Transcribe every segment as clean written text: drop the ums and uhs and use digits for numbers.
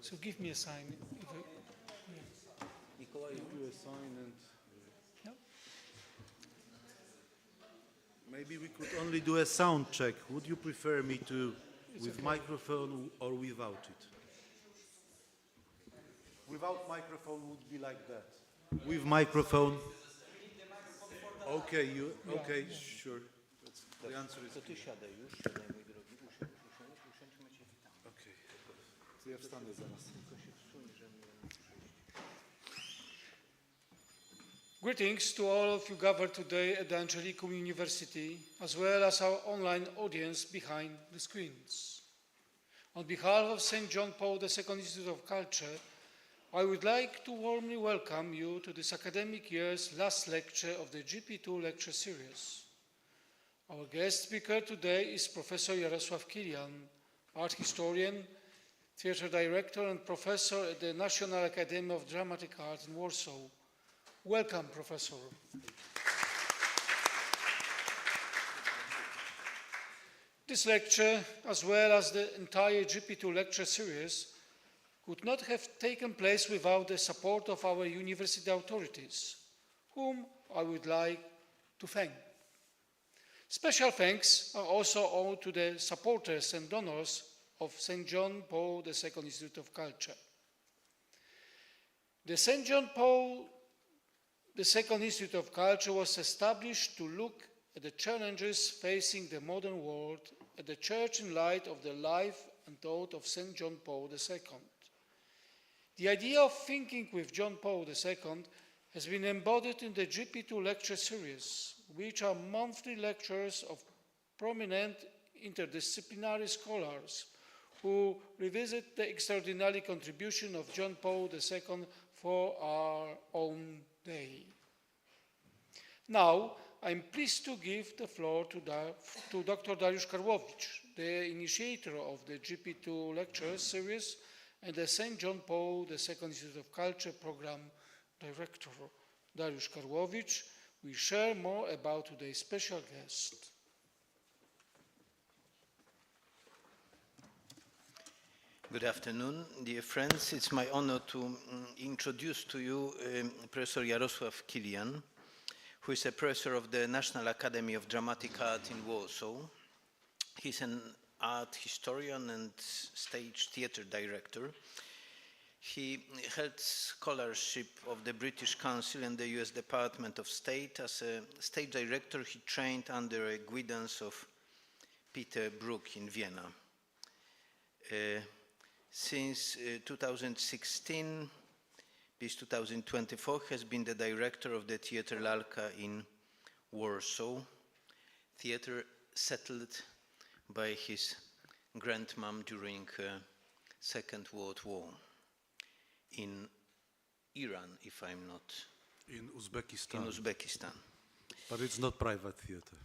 So give me a sign. Nikolai, you do a sign and... Yeah. Maybe we could only do a sound check. Would you prefer me to with okay. microphone or without it? Without microphone would be like that. With microphone. Okay, okay, sure. The answer is... To ty siadaj już, siadaj mój drogi, usiądźmy cię tam. Okay. To ja wstanę zaraz. Tylko się wsuń, że mnie Greetings to all of you gathered today at the Angelicum University, as well as our online audience behind the screens. On behalf of St. John Paul II Institute of Culture, I would like to warmly welcome you to this academic year's last lecture of the JP2 lecture series. Our guest speaker today is Professor Jarosław Kilian, art historian, theater director and professor at the National Academy of Dramatic Art in Warsaw. Welcome, Professor. This lecture, as well as the entire JP2 lecture series, could not have taken place without the support of our university authorities, whom I would like to thank. Special thanks are also owed to the supporters and donors of St. John Paul II Institute of Culture. The St. John Paul II Institute of Culture was established to look at the challenges facing the modern world at the church in light of the life and thought of St. John Paul II. The idea of thinking with John Paul II has been embodied in the JP2 lecture series, which are monthly lectures of prominent interdisciplinary scholars who revisit the extraordinary contribution of John Paul II for our own day. Now, I'm pleased to give the floor to Dr. Dariusz Karłowicz, the initiator of the JP2 lecture series and the St. John Paul II Institute of Culture program director. Dariusz Karłowicz will share more about today's special guest. Good afternoon, dear friends. It's my honor to introduce to you Professor Jarosław Kilian, who is a professor of the National Academy of Dramatic Art in Warsaw. He's an art historian and stage theater director. He held scholarship of the British Council and the US Department of State. As a stage director, he trained under a guidance of Peter Brook in Vienna. Since 2016, bis 2024, has been the director of the Theater Lalka in Warsaw, theater settled by his grandmom during Second World War. In Iran, if I'm not... In Uzbekistan. In Uzbekistan. But it's not private theater.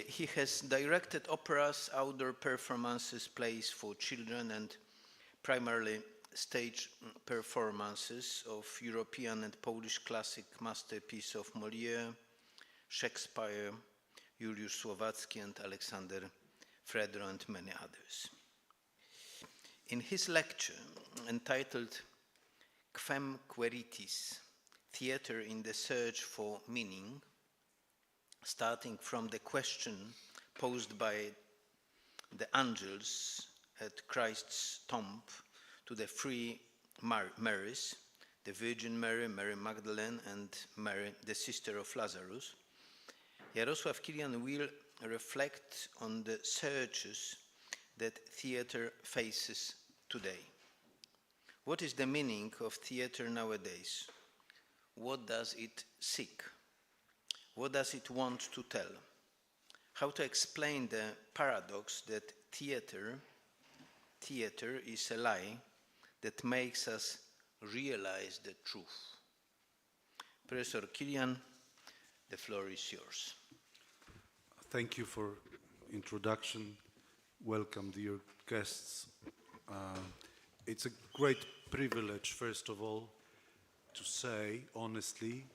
He has directed operas, outdoor performances, plays for children, and primarily stage performances of European and Polish classic masterpiece of Molière, Shakespeare, Juliusz Słowacki, and Alexander Fredro, and many others. In his lecture entitled Quem Quaeritis, Theater in the Search for Meaning, starting from the question posed by the angels at Christ's tomb to the three Marys, the Virgin Mary, Mary Magdalene, and Mary, the sister of Lazarus, Jarosław Kilian will reflect on the searches that theater faces today. What is the meaning of theater nowadays? What does it seek? What does it want to tell? How to explain the paradox that theater is a lie that makes us realize the truth? Professor Kilian, the floor is yours. Thank you for introduction. Welcome, dear guests. It's a great privilege, first of all, to say honestly,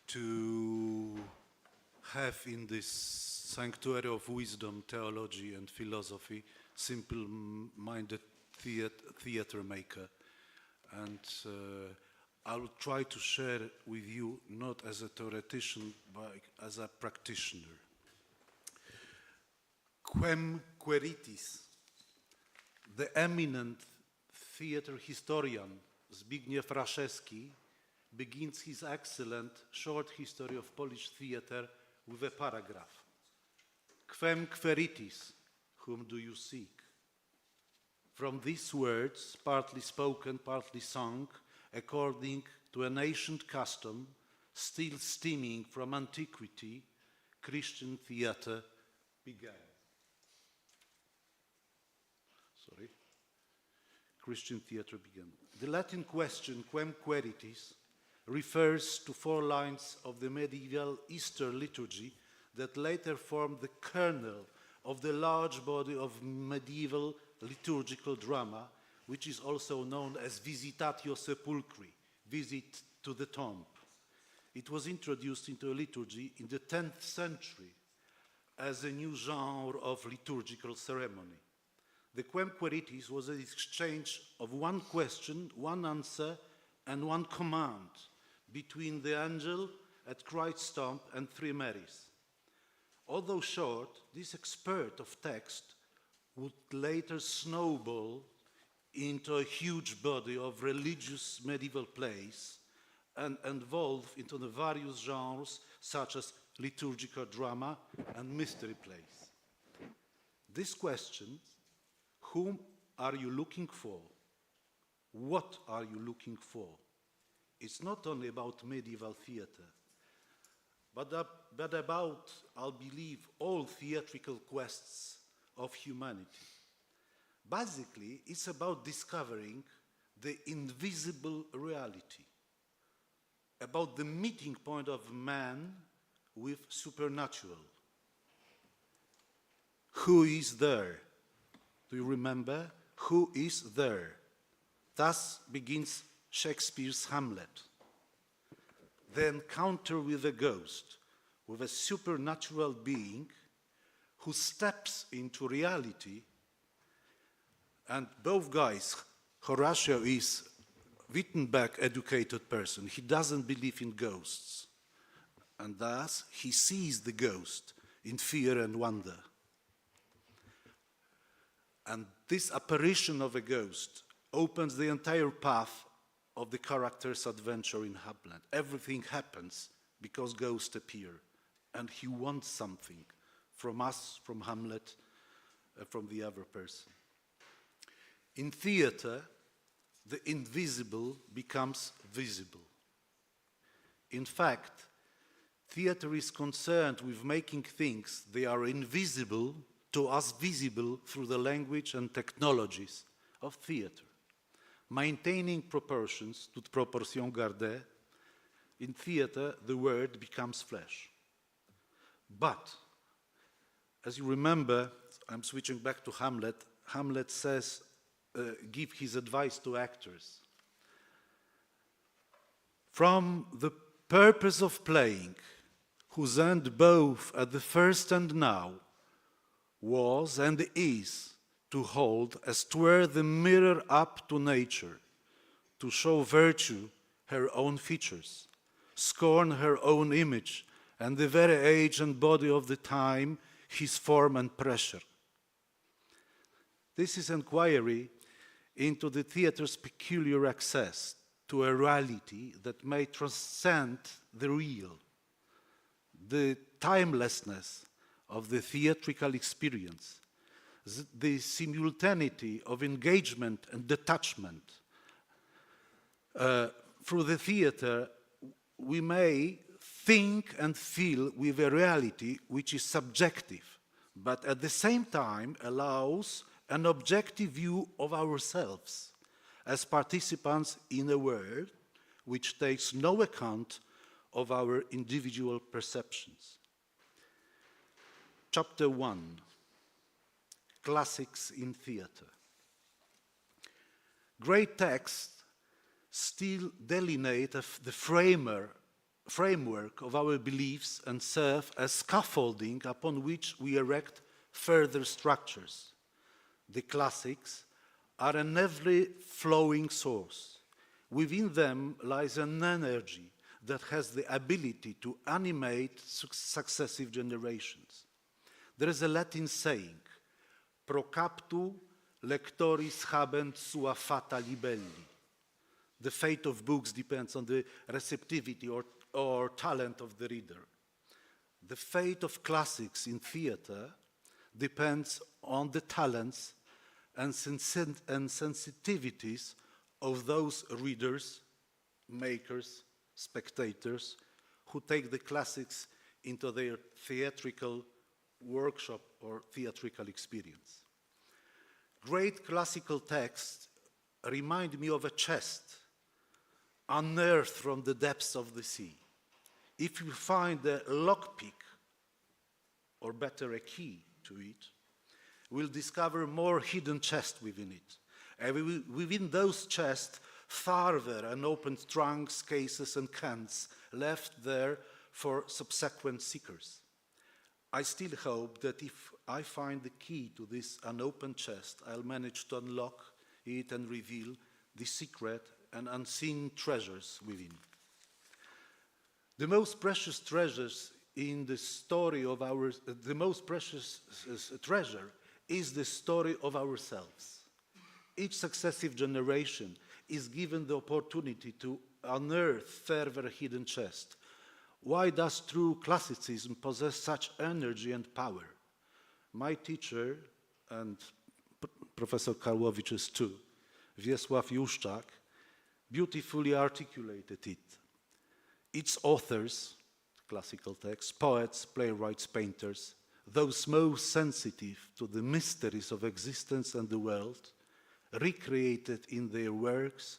to have in this sanctuary of wisdom, theology, and philosophy, simple-minded theater maker And I will try to share with you, not as a theoretician, but as a practitioner. Quem Quaeritis, the eminent theater historian Zbigniew Raszewski begins his excellent short history of Polish theater with a paragraph. Quem Quaeritis, whom do you seek? From these words, partly spoken, partly sung, according to an ancient custom, still stemming from antiquity, Christian theater began. Christian theater began. The Latin question, Quem Quaeritis, refers to 4 lines of the medieval Easter liturgy that later formed the kernel of the large body of medieval liturgical drama, which is also known as Visitatio Sepulchri, visit to the tomb. It was introduced into liturgy in the 10th century as a new genre of liturgical ceremony. The Quem Quaeritis was an exchange of 1 question, 1 answer, and 1 command between the angel at Christ's tomb and 3 Marys. Although short, this expert of text would later snowball into a huge body of religious medieval plays and evolve into the various genres such as liturgical drama and mystery plays. This question, whom are you looking for? What are you looking for? It's not only about medieval theater, but about, I believe, all theatrical quests of humanity. Basically, it's about discovering the invisible reality, about the meeting point of man with supernatural. Who is there? Do you remember? Who is there? Thus begins Shakespeare's Hamlet. The encounter with a ghost, with a supernatural being who steps into reality. And both guys, Horatio is Wittenberg-educated person. He doesn't believe in ghosts. And thus, he sees the ghost in fear and wonder. And this apparition of a ghost opens the entire path of the character's adventure in Hamlet. Everything happens because ghosts appear. And he wants something from us, from Hamlet, from the other person. In theater, the invisible becomes visible. In fact, theater is concerned with making things they are invisible to us visible through the language and technologies of theater. Maintaining proportions, toute proportion gardée, in theater the word becomes flesh. But, as you remember, I'm switching back to Hamlet, Hamlet says, give his advice to actors. From the purpose of playing, whose end both at the first and now was and is to hold as 'twere the mirror up to nature, to show virtue her own features, scorn her own image, and the very age and body of the time, his form and pressure. This is inquiry into the theater's peculiar access to a reality that may transcend the real, the timelessness of the theatrical experience, the simultaneity of engagement and detachment. Through the theater, we may think and feel with a reality which is subjective, but at the same time allows an objective view of ourselves as participants in a world which takes no account of our individual perceptions. Chapter 1, Classics in Theater. Great texts still delineate the framework of our beliefs and serve as scaffolding upon which we erect further structures. The classics are an ever-flowing source, Within them lies an energy that has the ability to animate successive generations. There is a Latin saying, pro captu lectoris habent sua fata libelli. The fate of books depends on the receptivity or talent of the reader. The fate of classics in theater depends on the talents and sensitivities of those readers, makers, spectators who take the classics into their theatrical workshop or theatrical experience. Great classical texts remind me of a chest unearthed from the depths of the sea. If you find a lockpick, or better a key to it, we'll discover more hidden chests within it. And within those chests, farther and opened trunks, cases, and cans left there for subsequent seekers. I still hope that if I find the key to this unopened chest, I'll manage to unlock it and reveal the secret and unseen treasures within. The most precious treasures in the story of the most precious treasure is the story of ourselves. Each successive generation is given the opportunity to unearth further hidden chests. Why does true classicism possess such energy and power? My teacher, and Professor Karłowicz's too, Wiesław Juszczak, beautifully articulated it. Its authors, classical texts, poets, playwrights, painters, those most sensitive to the mysteries of existence and the world, recreated in their works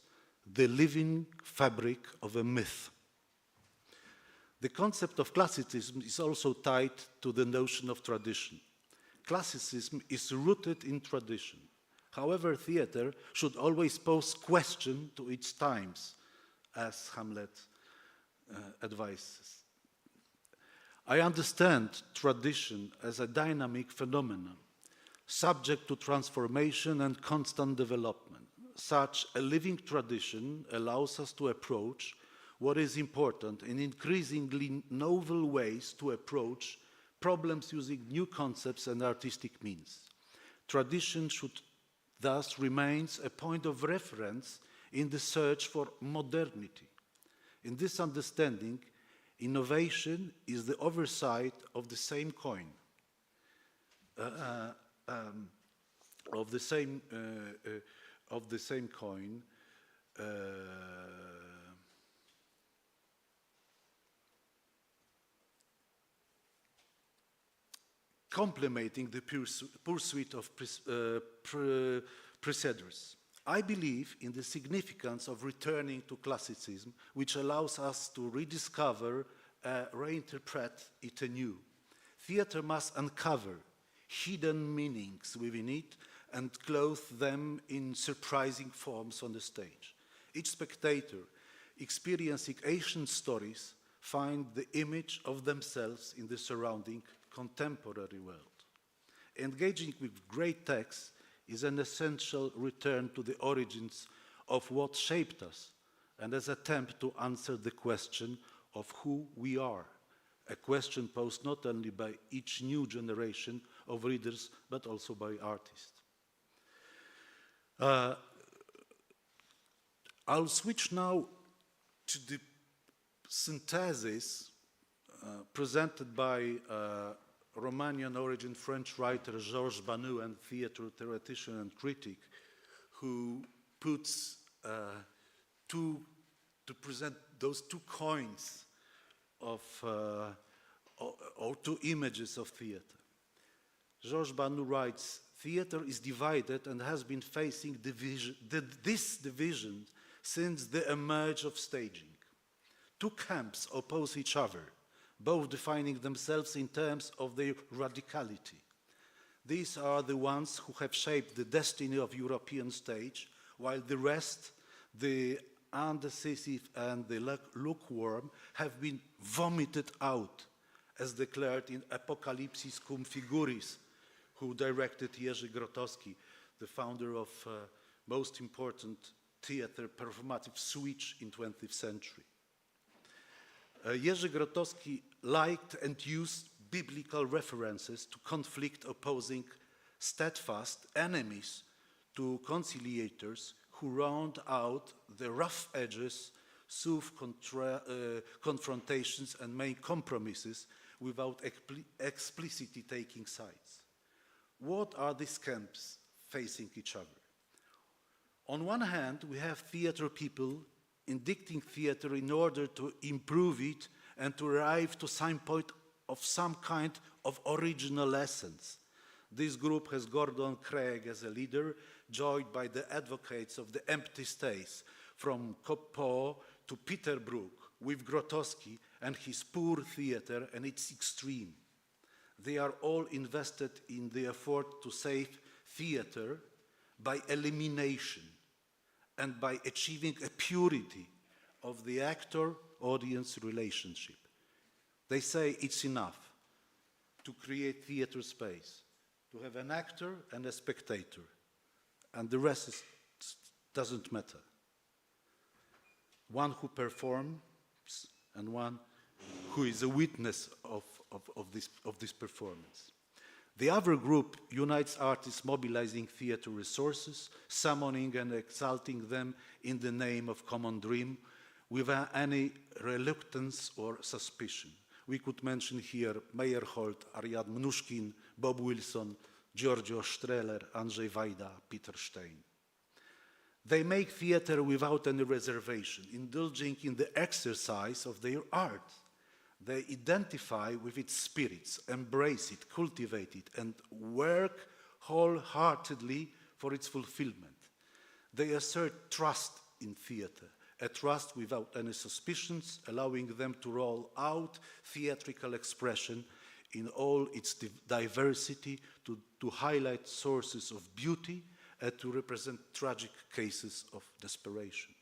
the living fabric of a myth. The concept of classicism is also tied to the notion of tradition. Classicism is rooted in tradition. However, theater should always pose question to its times, as Hamlet advises. I understand tradition as a dynamic phenomenon, subject to transformation and constant development. Such a living tradition allows us to approach what is important in increasingly novel ways to approach problems using new concepts and artistic means. Tradition should thus remain a point of reference in the search for modernity. In this understanding, innovation is the other side of the same coin. Complementing the pursuit of preceders. I believe in the significance of returning to classicism, which allows us to rediscover, reinterpret it anew. Theater must uncover hidden meanings within it and clothe them in surprising forms on the stage. Each spectator experiencing ancient stories find the image of themselves in the surrounding contemporary world. Engaging with great texts is an essential return to the origins of what shaped us and an attempt to answer the question of who we are, a question posed not only by each new generation of readers but also by artists. I'll switch now to the synthesis presented by Romanian origin French writer Georges Banu and theater theoretician and critic, who puts to present those two coins of, or two images of theater. Georges Banu writes, theater is divided and has been facing this division since the emerge of staging. Two camps oppose each other, both defining themselves in terms of their radicality. These are the ones who have shaped the destiny of European stage, while the rest, the undecisive and the lukewarm, have been vomited out, as declared in Apocalypsis cum figuris, who directed Jerzy Grotowski, the founder of most important theater performative switch in 20th century. Jerzy Grotowski liked and used biblical references to conflict opposing steadfast enemies to conciliators who round out the rough edges, soothe confrontations and make compromises without explicitly taking sides. What are these camps facing each other? On one hand, we have theater people indicting theater in order to improve it and to arrive to some point of some kind of original essence. This group has Gordon Craig as a leader, joined by the advocates of the empty space, from Poe to Peter Brook, with Grotowski and his poor theater and its extreme. They are all invested in the effort to save theater by elimination and by achieving a purity of the actor-audience relationship. They say it's enough to create theater space, to have an actor and a spectator, and the rest doesn't matter. One who performs and one who is a witness of this performance. The other group unites artists mobilizing theater resources, summoning and exalting them in the name of common dream without any reluctance or suspicion. We could mention here Meyerhold, Ariadne Mnuchin, Bob Wilson, Giorgio Streller, Andrzej Wajda, Peter Stein. They make theater without any reservation, indulging in the exercise of their art. They identify with its spirits, embrace it, cultivate it, and work wholeheartedly for its fulfillment. They assert trust in theater, a trust without any suspicions, allowing them to roll out theatrical expression in all its diversity, to highlight sources of beauty, and to represent tragic cases of desperation.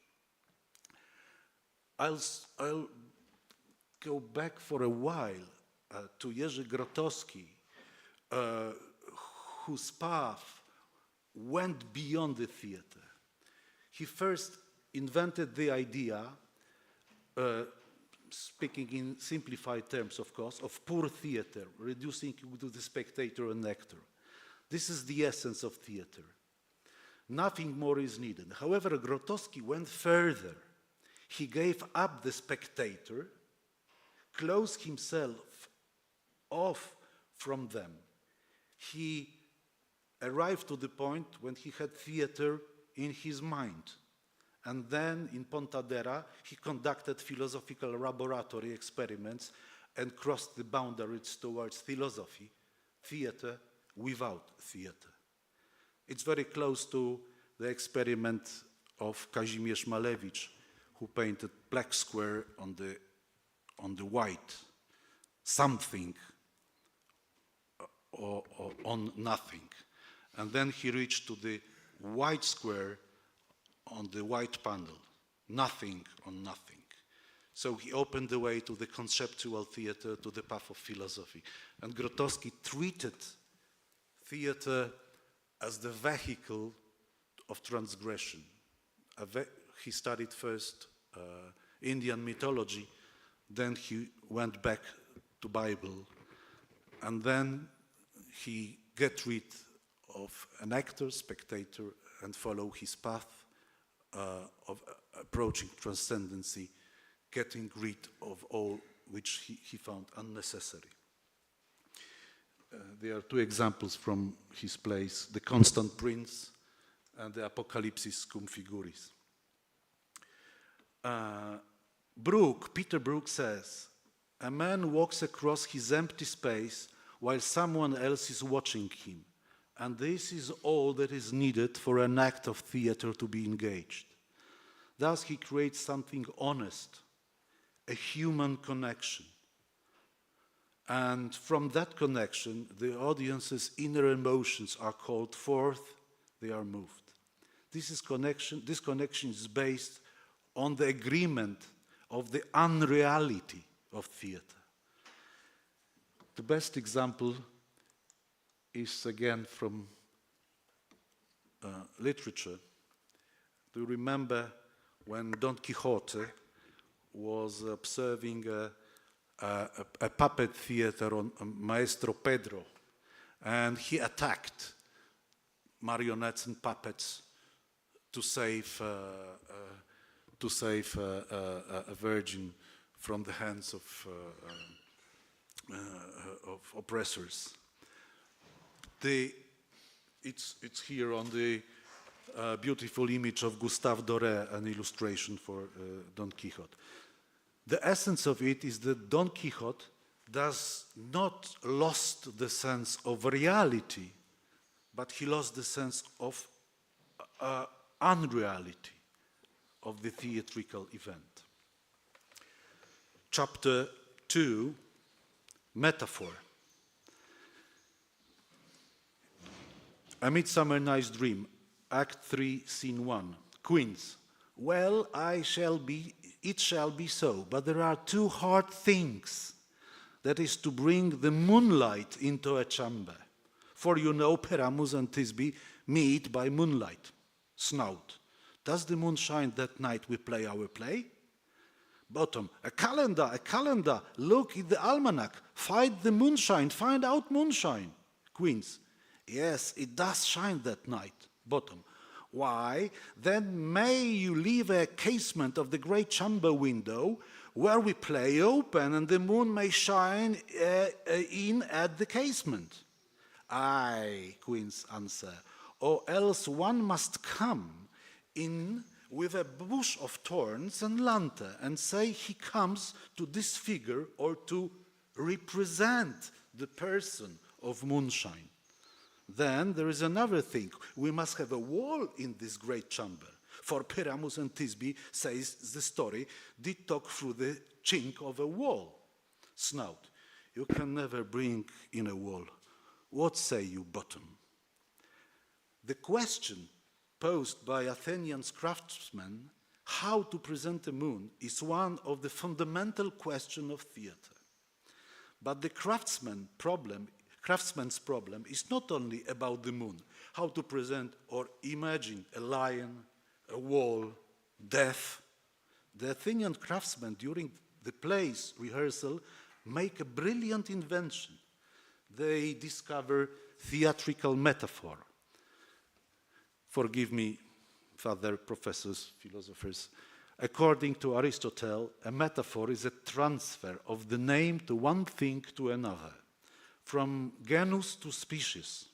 I'll go back for a while to Jerzy Grotowski, whose path went beyond the theater. He first invented the idea, speaking in simplified terms, of course, of poor theater, reducing it to the spectator and actor. This is the essence of theater. Nothing more is needed. However, Grotowski went further. He gave up the spectator, closed himself off from them. He arrived to the point when he had theater in his mind. And then in Pontadera, he conducted philosophical laboratory experiments and crossed the boundaries towards philosophy, theater without theater. It's very close to the experiment of Kazimierz Malewicz, who painted black square on the white, something or on nothing. And then he reached to the white square on the white panel, nothing on nothing. So he opened the way to the conceptual theater, to the path of philosophy. And Grotowski treated theater as the vehicle of transgression. He studied first Indian mythology, then he went back to Bible, and then he get rid of an actor, spectator, and follow his path of approaching transcendency, getting rid of all which he found unnecessary. There are two examples from his plays, The Constant Prince and the Apocalypsis cum figuris. Peter Brook says, a man walks across his empty space while someone else is watching him, and this is all that is needed for an act of theater to be engaged. Thus he creates something honest, a human connection. And from that connection, the audience's inner emotions are called forth, they are moved. This connection is based on the agreement of the unreality of theater. The best example is again from literature. Do you remember when Don Quixote was observing a puppet theater on Maestro Pedro, and he attacked marionettes and puppets to save a virgin from the hands of oppressors. It's here on the beautiful image of Gustave Doré, an illustration for Don Quixote. The essence of it is that Don Quixote does not lost the sense of reality, but he lost the sense of unreality of the theatrical event. Chapter 2, Metaphor. A Midsummer Night's Dream, Act 3, Scene 1. Queens. Well, it shall be so, but there are two hard things. That is to bring the moonlight into a chamber. For you know, Pyramus and Thisbe meet by moonlight. Snout. Does the moon shine that night we play our play? Bottom. A calendar. Look in the almanac. Find the moonshine. Find out moonshine. Queens. Yes, it does shine that night. Bottom. Why? Then may you leave a casement of the great chamber window where we play open and the moon may shine in at the casement. Aye, Queen's answer. Or else one must come in with a bush of thorns and lantern and say he comes to disfigure or to represent the person of moonshine. Then there is another thing. We must have a wall in this great chamber. For Pyramus and Thisbe, says the story, did talk through the chink of a wall. Snout. You can never bring in a wall. What say you, Bottom? The question posed by Athenian craftsmen, how to present a moon, is one of the fundamental questions of theater. But the craftsman's problem is not only about the moon, how to present or imagine a lion, a wall, death. The Athenian craftsmen during the play's rehearsal make a brilliant invention. They discover theatrical metaphor. Forgive me, father professors, philosophers. According to Aristotle, a metaphor is a transfer of the name to one thing to another. From genus to species,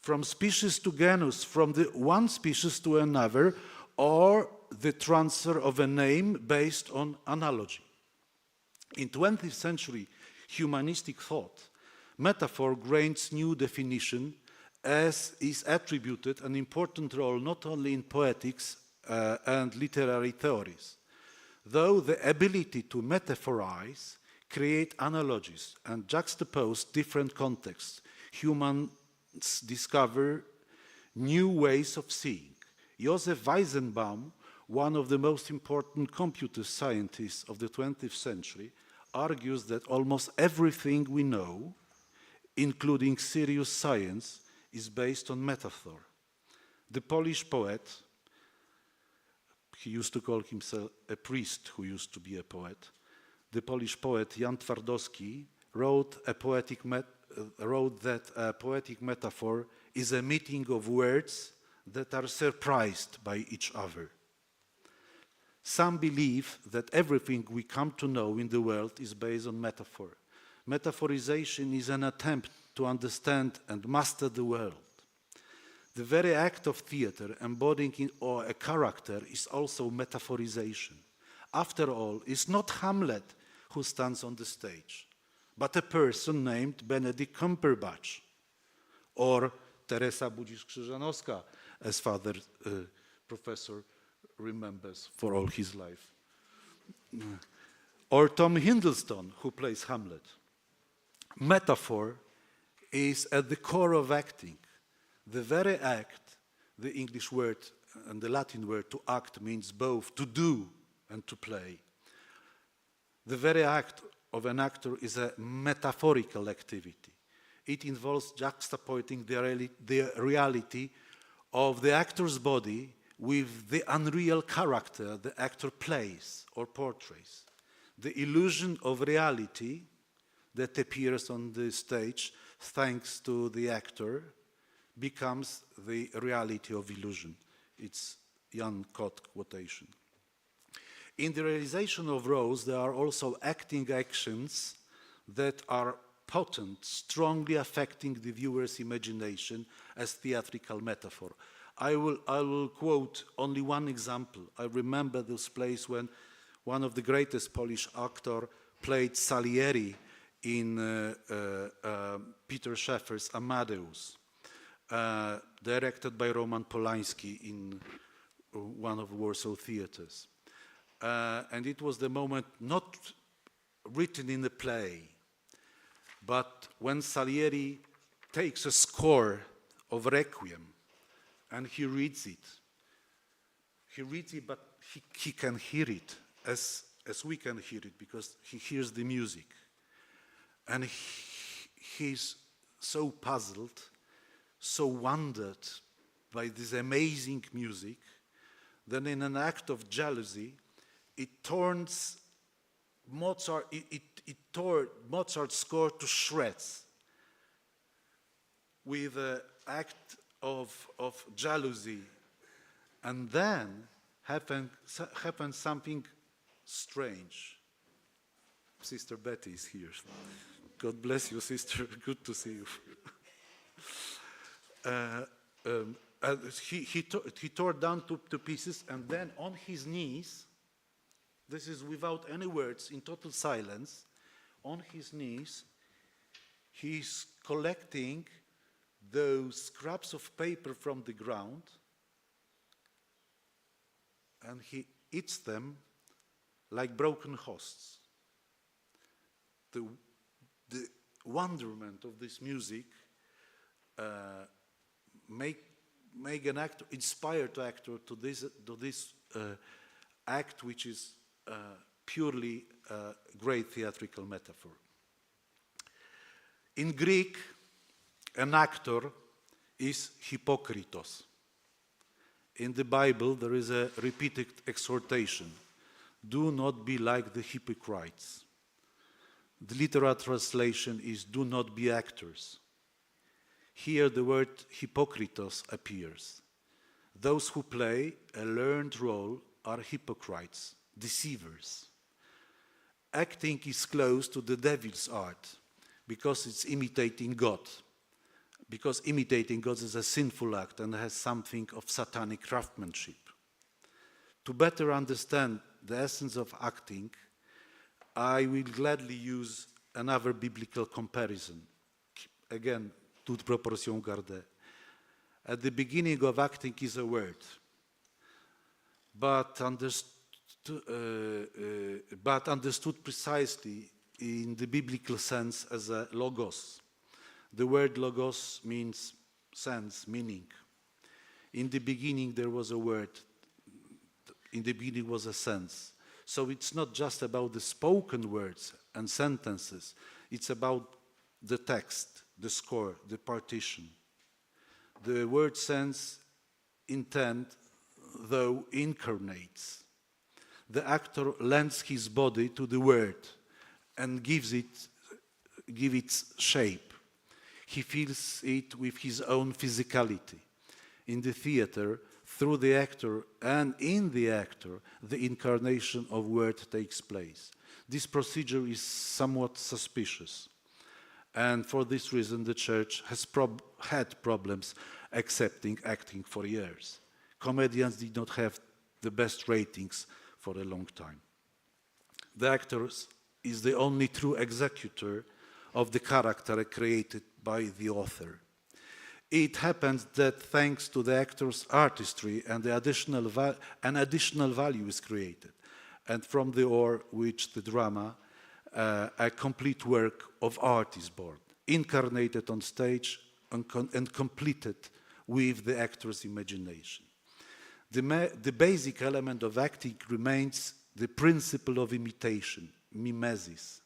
from species to genus, from the one species to another, or the transfer of a name based on analogy. In 20th century humanistic thought, metaphor gains new definition as is attributed an important role not only in poetics and literary theories, though the ability to metaphorize, create analogies and juxtapose different contexts. Humans discover new ways of seeing. Joseph Weizenbaum, one of the most important computer scientists of the 20th century, argues that almost everything we know, including serious science, is based on metaphor. The Polish poet, he used to call himself a priest who used to be a poet, the Polish poet Jan Twardowski wrote that a poetic metaphor is a meeting of words that are surprised by each other. Some believe that everything we come to know in the world is based on metaphor. Metaphorization is an attempt to understand and master the world. The very act of theater, embodying a character, is also metaphorization. After all, it's not Hamlet who stands on the stage, but a person named Benedict Cumberbatch, or Teresa Budzisz-Krzyżanowska, as Father Professor remembers for all his life, or Tom Hiddleston, who plays Hamlet. Metaphor is at the core of acting. The very act, the English word and the Latin word to act means both to do and to play. The very act of an actor is a metaphorical activity. It involves juxtaposing the reality of the actor's body with the unreal character the actor plays or portrays. The illusion of reality that appears on the stage thanks to the actor becomes the reality of illusion. It's Jan Kot quotation. In the realization of roles, there are also acting actions that are potent, strongly affecting the viewer's imagination as theatrical metaphor. I will quote only one example. I remember those plays when one of the greatest Polish actors played Salieri in Peter Sheffer's Amadeus, directed by Roman Polanski in one of Warsaw theaters. And it was the moment not written in the play, but when Salieri takes a score of Requiem and he reads it. He reads it, but he can hear it as we can hear it because he hears the music. And he's so puzzled, so wondered by this amazing music, that in an act of jealousy, it turns Mozart, it tore Mozart's score to shreds with an act of jealousy. And then happened something strange. Sister Betty is here. God bless you, sister. Good to see you. He tore down to pieces, and then on his knees, this is without any words, in total silence, on his knees, he's collecting those scraps of paper from the ground, and he eats them like broken hosts. The wonderment of this music make an actor, inspired the actor to this act, which is purely a great theatrical metaphor. In Greek, an actor is hypokritos. In the Bible, there is a repeated exhortation: do not be like the hypocrites. The literal translation is do not be actors. Here the word hypokritos appears. Those who play a learned role are hypocrites, deceivers. Acting is close to the devil's art because it's imitating God. Because imitating God is a sinful act and has something of satanic craftsmanship. To better understand the essence of acting, I will gladly use another biblical comparison. Again, toute proportion gardée. At the beginning of acting is a word, but understood precisely in the biblical sense as a logos. The word logos means sense, meaning. In the beginning there was a word. In the beginning was a sense. So it's not just about the spoken words and sentences. It's about the text, the score, the partition. The word sense, intent, though, incarnates. The actor lends his body to the word and gives it shape. He feels it with his own physicality. In the theater, through the actor and in the actor, the incarnation of word takes place. This procedure is somewhat suspicious. And for this reason, the church has had problems accepting acting for years. Comedians did not have the best ratings for a long time. The actor is the only true executor of the character created by the author. It happens that thanks to the actor's artistry and the an additional value is created. And from the ore which the drama, a complete work of art is born, incarnated on stage and completed with the actor's imagination. The basic element of acting remains the principle of imitation, mimesis.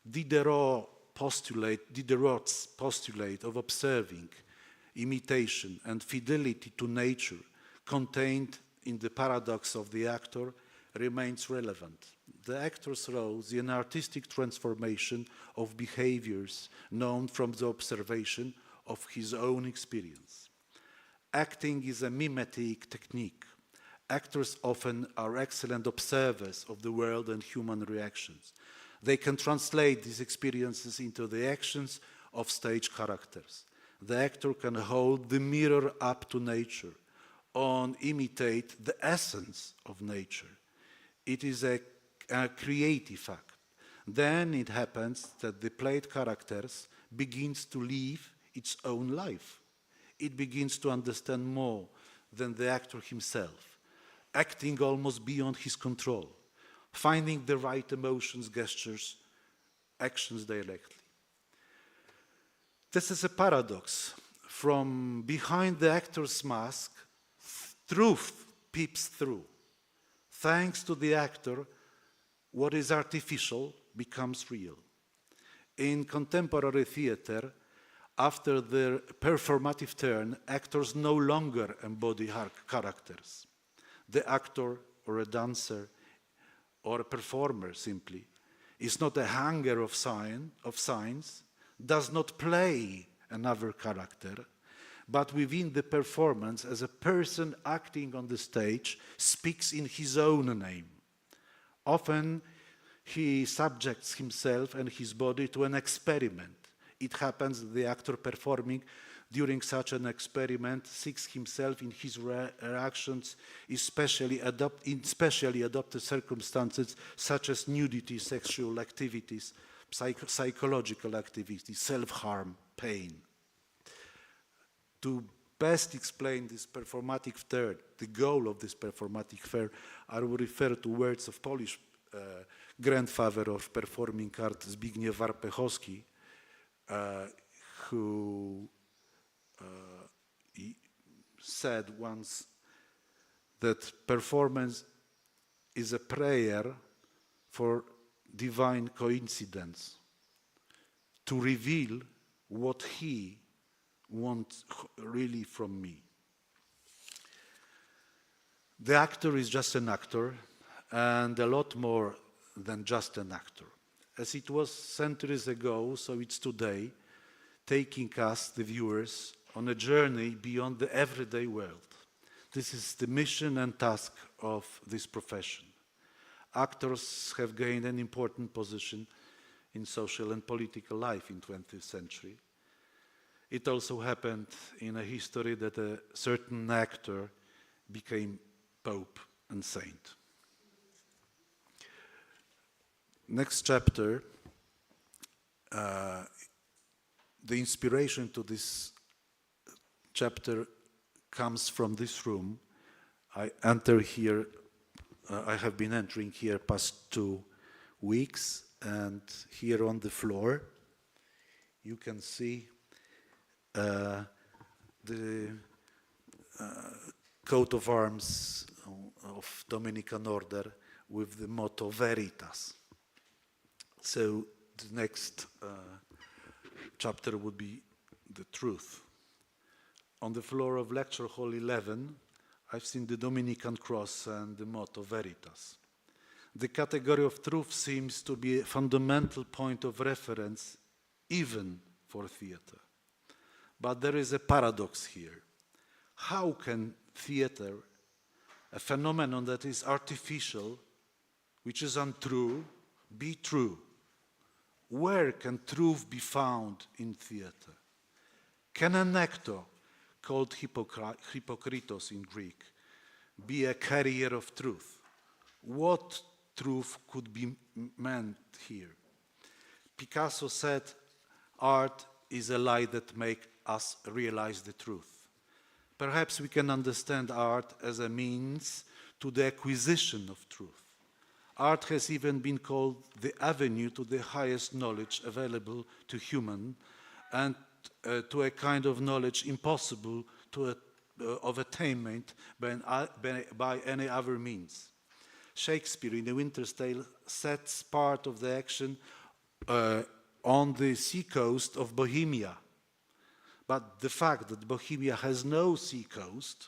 Diderot's postulate of observing, imitation, and fidelity to nature contained in the paradox of the actor remains relevant. The actor's role is an artistic transformation of behaviors known from the observation of his own experience. Acting is a mimetic technique. Actors often are excellent observers of the world and human reactions. They can translate these experiences into the actions of stage characters. The actor can hold the mirror up to nature, or imitate the essence of nature. It is a creative act. Then it happens that the played characters begins to live its own life. It begins to understand more than the actor himself, acting almost beyond his control, finding the right emotions, gestures, actions directly. This is a paradox. From behind the actor's mask, truth peeps through. Thanks to the actor, what is artificial becomes real. In contemporary theater, after their performative turn, actors no longer embody characters. The actor or a dancer or a performer simply is not a hanger of signs, does not play another character, but within the performance, as a person acting on the stage, speaks in his own name. Often he subjects himself and his body to an experiment. It happens that the actor performing during such an experiment seeks himself in his reactions in specially adopted circumstances such as nudity, sexual activities, psychological activities, self-harm, pain. To best explain this performative third, the goal of this performative third, I will refer to words of Polish grandfather of performing art, Zbigniew Warpechowski, who said once that performance is a prayer for divine coincidence, to reveal what he wants really from me. The actor is just an actor, and a lot more than just an actor. As it was centuries ago, so it's today, taking us, the viewers, on a journey beyond the everyday world. This is the mission and task of this profession. Actors have gained an important position in social and political life in 20th century. It also happened in a history that a certain actor became pope and saint. Next chapter, the inspiration to this chapter comes from this room. I enter here, I have been entering here past 2 weeks, and here on the floor you can see the coat of arms of Dominican order with the motto Veritas. So the next chapter would be the truth. On the floor of lecture hall 11, I've seen the Dominican cross and the motto Veritas. The category of truth seems to be a fundamental point of reference even for theater. But there is a paradox here. How can theater, a phenomenon that is artificial, which is untrue, be true? Where can truth be found in theater? Can an actor, called Hypokritos in Greek, be a carrier of truth? What truth could be meant here? Picasso said, art is a lie that makes us realize the truth. Perhaps we can understand art as a means to the acquisition of truth. Art has even been called the avenue to the highest knowledge available to human, and to a kind of knowledge impossible of attainment by any other means. Shakespeare in The Winter's Tale sets part of the action on the seacoast of Bohemia. But the fact that Bohemia has no seacoast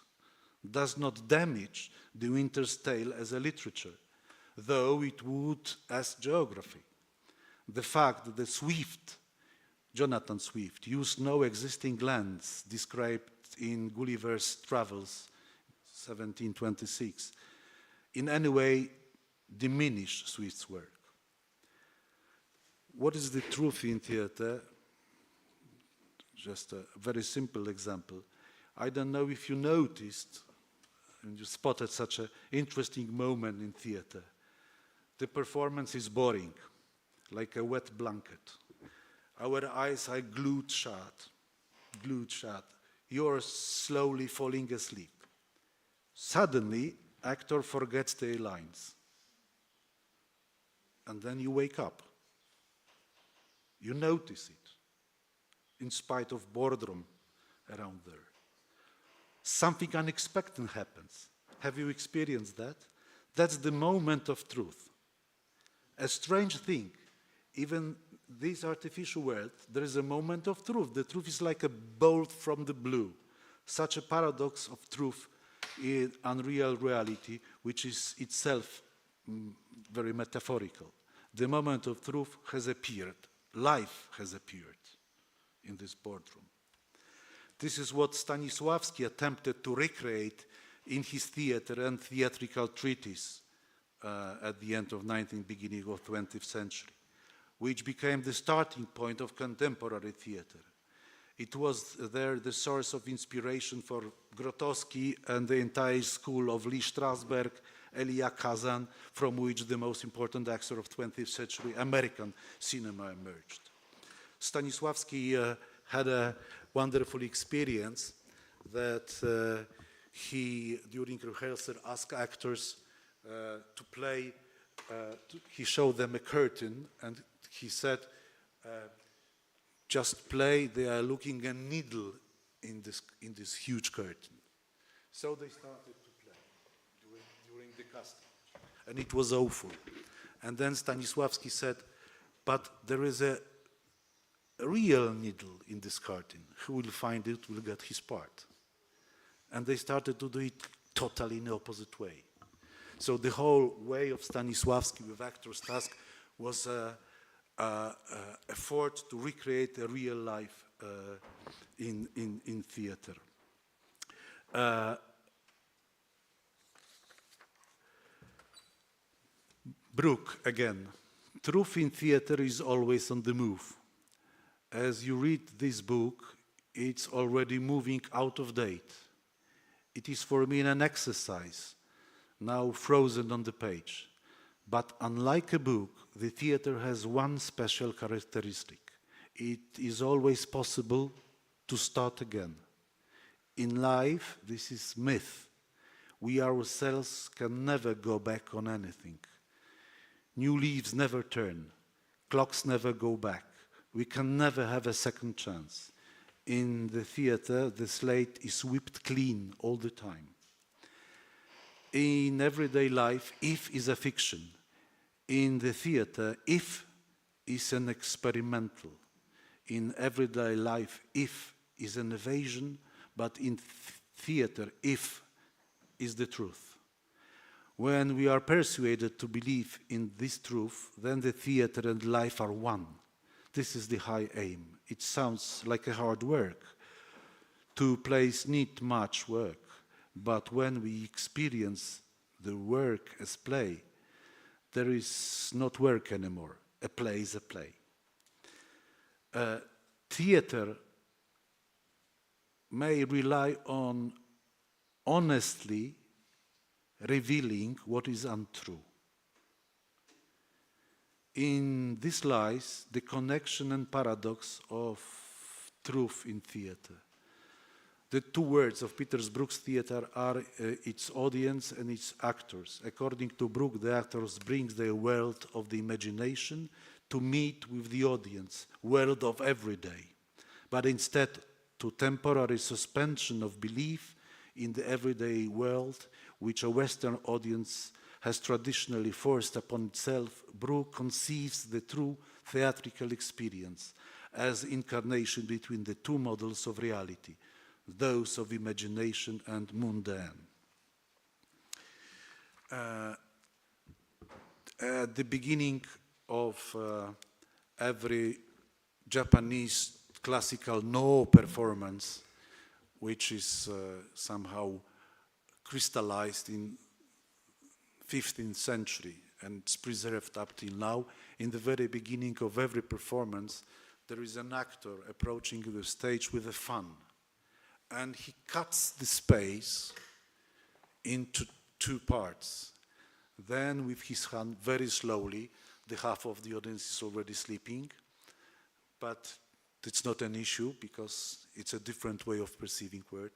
does not damage the winter's tale as a literature, though it would as geography. The fact that Jonathan Swift, used no existing lands described in Gulliver's Travels, 1726, in any way diminish Swift's work. What is the truth in theater? Just a very simple example. I don't know if you noticed and you spotted such an interesting moment in theater. The performance is boring, like a wet blanket. Our eyes are glued shut. You're slowly falling asleep. Suddenly, actor forgets their lines. And then you wake up. You notice it, in spite of boredom around there. Something unexpected happens. Have you experienced that? That's the moment of truth. A strange thing, even this artificial world, there is a moment of truth. The truth is like a bolt from the blue. Such a paradox of truth in unreal reality, which is itself very metaphorical. The moment of truth has appeared. Life has appeared in this boardroom. This is what Stanisławski attempted to recreate in his theater and theatrical treatise at the end of 19th, beginning of 20th century, which became the starting point of contemporary theater. It was there the source of inspiration for Grotowski and the entire school of Lee Strasberg, Elia Kazan, from which the most important actor of 20th century American cinema emerged. Stanisławski had a wonderful experience that he, during rehearsal, asked actors to play, he showed them a curtain and he said, just play, they are looking a needle in this huge curtain. So they started to play during the casting. And it was awful. And then Stanisławski said, but there is a real needle in this curtain. Who will find it will get his part. And they started to do it totally in the opposite way. So the whole way of Stanisławski with actor's task was effort to recreate a real life in theater. Brook, again. Truth in theater is always on the move. As you read this book, it's already moving out of date. It is for me an exercise, now frozen on the page. But unlike a book, the theater has one special characteristic. It is always possible to start again. In life, this is myth. We ourselves can never go back on anything. New leaves never turn. Clocks never go back. We can never have a second chance. In the theater, the slate is whipped clean all the time. In everyday life, if is a fiction. In the theater, if is an experimental. In everyday life, if is an evasion, but in theater, if is the truth. When we are persuaded to believe in this truth, then the theater and life are one. This is the high aim. It sounds like a hard work. Two plays need much work, but when we experience the work as play, there is not work anymore. A play is a play. Theater may rely on honestly revealing what is untrue. In this lies the connection and paradox of truth in theater. The two words of Peter Brook's theater are its audience and its actors. According to Brook, the actors bring the world of the imagination to meet with the audience, world of everyday, but instead to temporary suspension of belief in the everyday world, which a Western audience has traditionally forced upon itself. Brook conceives the true theatrical experience as incarnation between the two models of reality, those of imagination and mundane. At the beginning of every Japanese classical no performance, which is somehow crystallized in 15th century and it's preserved up till now, in the very beginning of every performance, there is an actor approaching the stage with a fan. And he cuts the space into two parts. Then with his hand, very slowly, the half of the audience is already sleeping, but it's not an issue because it's a different way of perceiving word.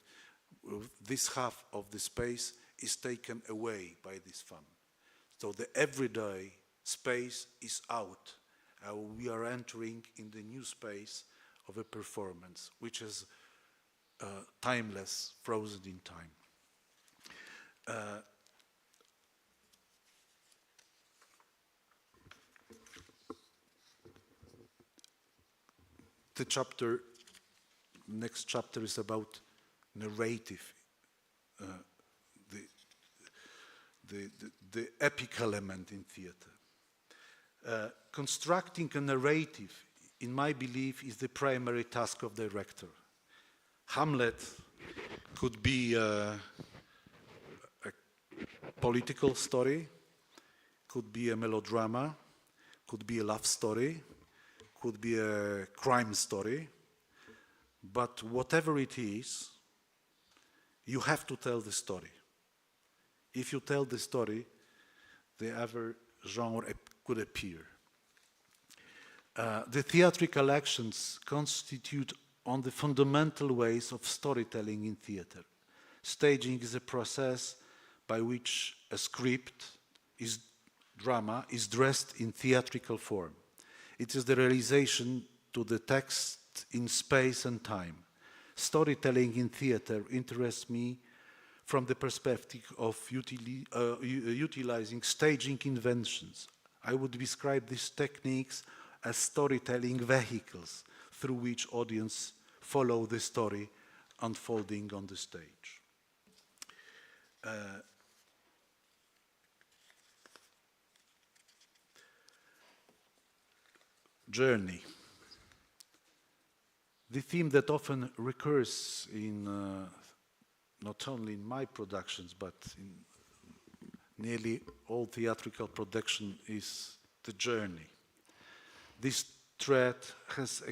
This half of the space is taken away by this fan. So the everyday space is out. We are entering in the new space of a performance, which is timeless, frozen in time. The next chapter is about narrative, the epic element in theater. Constructing a narrative, in my belief, is the primary task of director. Hamlet could be a political story, could be a melodrama, could be a love story, could be a crime story, but whatever it is, you have to tell the story. If you tell the story, the other genre could appear. The theatrical actions constitute on the fundamental ways of storytelling in theater. Staging is a process by which a drama is dressed in theatrical form. It is the realization to the text in space and time. Storytelling in theater interests me from the perspective of utilizing staging inventions. I would describe these techniques as storytelling vehicles through which audience follow the story unfolding on the stage. Journey. The theme that often recurs in not only in my productions but in nearly all theatrical production is the journey. This thread has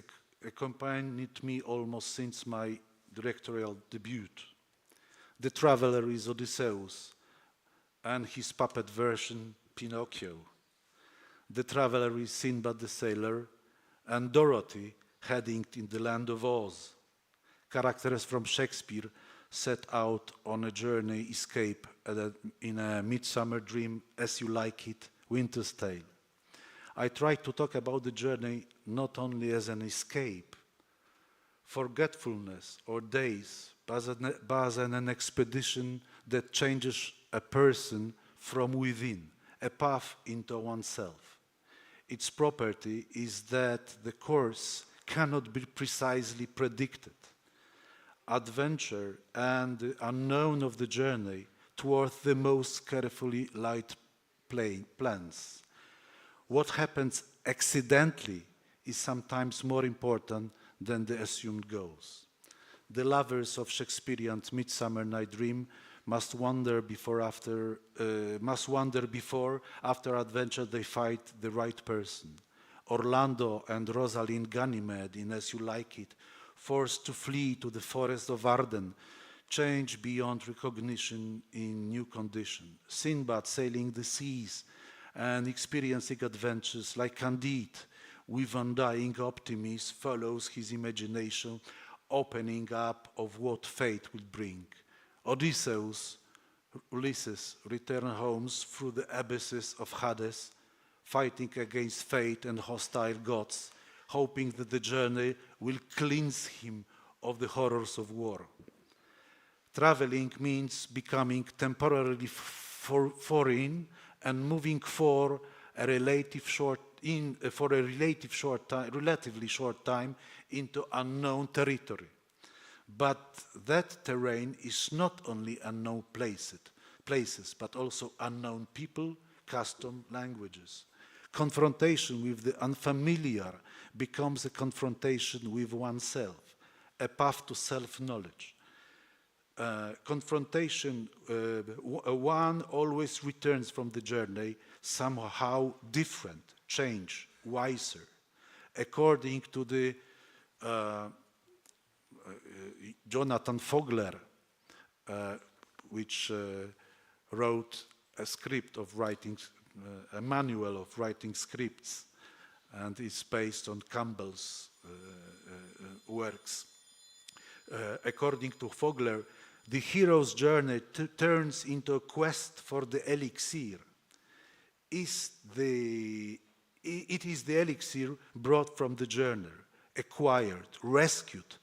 accompanied me almost since my directorial debut. The traveler is Odysseus and his puppet version Pinocchio. The traveler is Sinbad the sailor and Dorothy heading in the land of Oz. Characters from Shakespeare set out on a journey escape in a Midsummer Dream, As You Like It, Winter's Tale. I try to talk about the journey not only as an escape, forgetfulness, or days, but as an expedition that changes a person from within, a path into oneself. Its property is that the course cannot be precisely predicted. Adventure and the unknown of the journey toward the most carefully laid plans. What happens accidentally is sometimes more important than the assumed goals. The lovers of Shakespearean Midsummer Night Dream must wonder before, after adventure they find the right person. Orlando and Rosalind Ganymede in As You Like It, forced to flee to the forest of Arden, change beyond recognition in new condition. Sinbad sailing the seas and experiencing adventures like Candide, with undying optimism, follows his imagination, opening up of what fate will bring. Ulysses return homes through the abysses of Hades, fighting against fate and hostile gods, hoping that the journey will cleanse him of the horrors of war. Traveling means becoming temporarily foreign and moving for a relatively short time into unknown territory. But that terrain is not only unknown places, places, but also unknown people, custom, languages. Confrontation with the unfamiliar becomes a confrontation with oneself, a path to self-knowledge. Confrontation, one always returns from the journey somehow different, changed, wiser. According to the Jonathan Fogler, which wrote a script of writing, a manual of writing scripts, and is based on Campbell's works. According to Fogler, the hero's journey turns into a quest for the elixir. It is the elixir brought from the journey, acquired, rescued,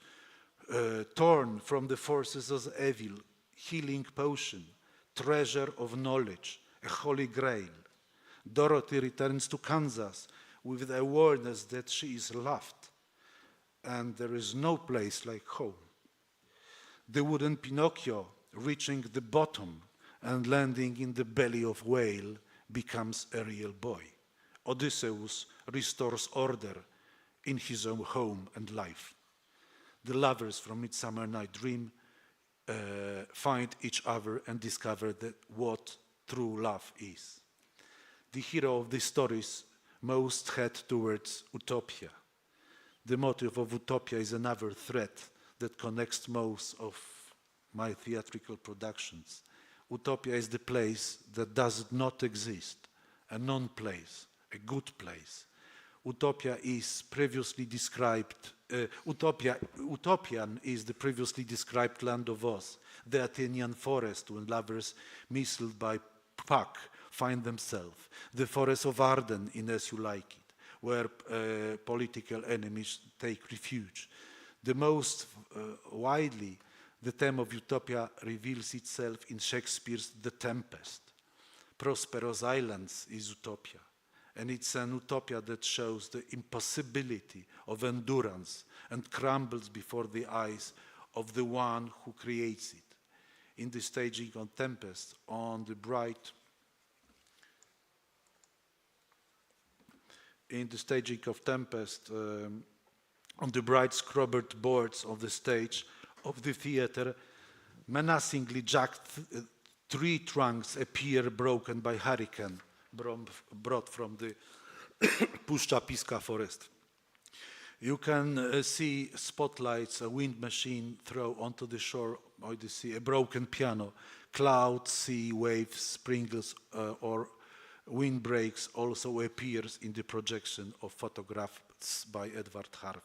torn from the forces of evil, healing potion, treasure of knowledge, a holy grail. Dorothy returns to Kansas with the awareness that she is loved, and there is no place like home. The wooden Pinocchio, reaching the bottom and landing in the belly of whale, becomes a real boy. Odysseus restores order in his own home and life. The lovers from Midsummer Night Dream find each other and discover what true love is. The hero of these stories most head towards utopia. The motive of utopia is another thread that connects most of my theatrical productions. Utopia is the place that does not exist, a non-place, a good place. Utopia is previously described, Utopian is the previously described land of Oz, the Athenian forest when lovers misled by Puck find themselves, the forest of Arden in As You Like It, where political enemies take refuge. The most widely, the theme of utopia reveals itself in Shakespeare's The Tempest. Prosperous Islands is utopia, and it's an utopia that shows the impossibility of endurance and crumbles before the eyes of the one who creates it. In the staging of Tempest, on the bright on the bright scrubbered boards of the stage of the theater, menacingly jagged tree trunks appear broken by hurricane brought from the Puszcza Piska forest. You can see spotlights, a wind machine throw onto the shore of the sea, a broken piano, clouds, sea, waves, sprinkles, or windbreaks also appears in the projection of photographs by Edward Harvey.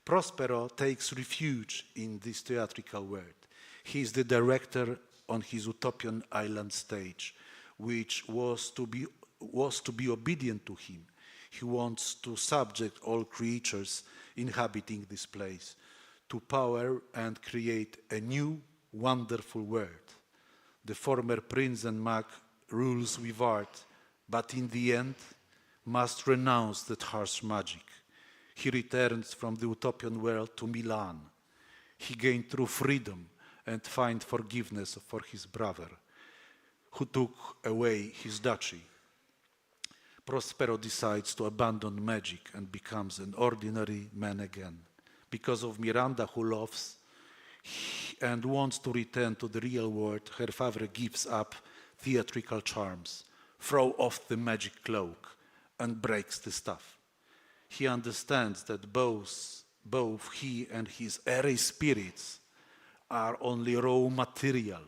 Prospero takes refuge in this theatrical world. He is the director on his utopian island stage, which was to be obedient to him. He wants to subject all creatures inhabiting this place to power and create a new, wonderful world. The former prince and mag rules with art, but in the end must renounce that harsh magic. He returns from the utopian world to Milan. He gained true freedom and find forgiveness for his brother, who took away his duchy. Prospero decides to abandon magic and becomes an ordinary man again. Because of Miranda, who loves and wants to return to the real world, her father gives up theatrical charms, throws off the magic cloak, and breaks the staff. He understands that both he and his airy spirits are only raw material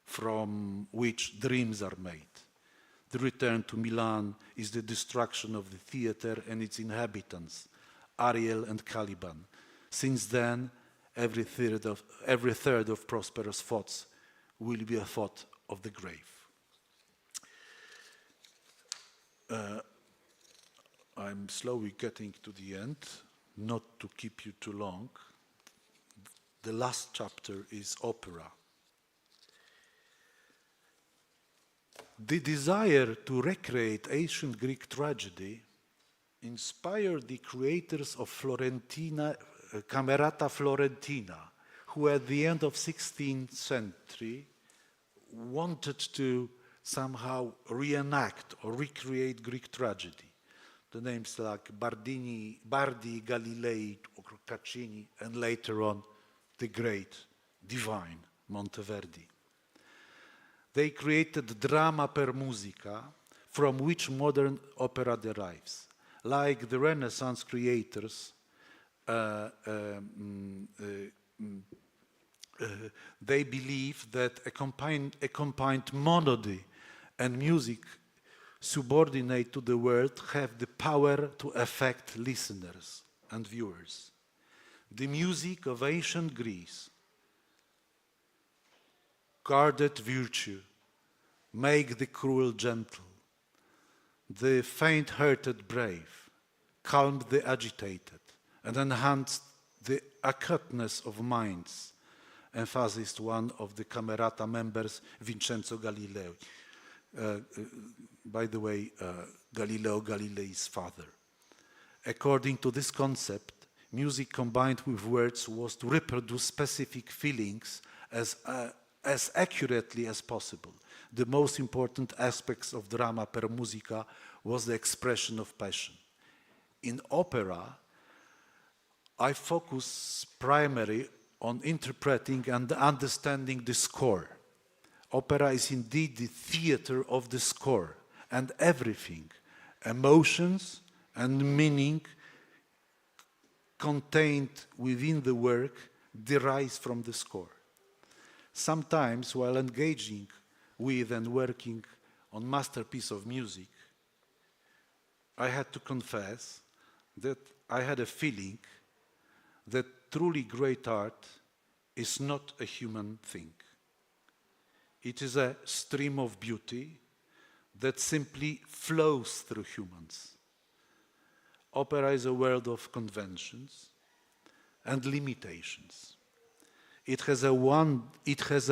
from which dreams are made. The return to Milan is the destruction of the theater and its inhabitants, Ariel and Caliban. Since then, every third of Prospero's thoughts will be a thought of the grave. I'm slowly getting to the end, not to keep you too long. The last chapter is opera. The desire to recreate ancient Greek tragedy inspired the creators of Camerata Florentina, who at the end of 16th century wanted to somehow reenact or recreate Greek tragedy. The names like Bardi, Galilei, Caccini, and later on the great divine Monteverdi. They created drama per musica, from which modern opera derives. Like the Renaissance creators, they believe that accompanied monody and music subordinate to the word have the power to affect listeners and viewers. The music of ancient Greece guarded virtue, make the cruel gentle, the faint-hearted brave, calmed the agitated, and enhanced the acuteness of minds, emphasized one of the Camerata members, Vincenzo Galilei. By the way, Galileo Galilei's father. According to this concept, music combined with words was to reproduce specific feelings as accurately as possible. The most important aspects of drama per musica was the expression of passion. In opera, I focus primarily on interpreting and understanding the score. Opera is indeed the theater of the score, and everything, emotions and meaning contained within the work derives from the score. Sometimes, while engaging with and working on masterpiece of music, I had to confess that I had a feeling that truly great art is not a human thing. It is a stream of beauty that simply flows through humans. Opera is a world of conventions and limitations. It has a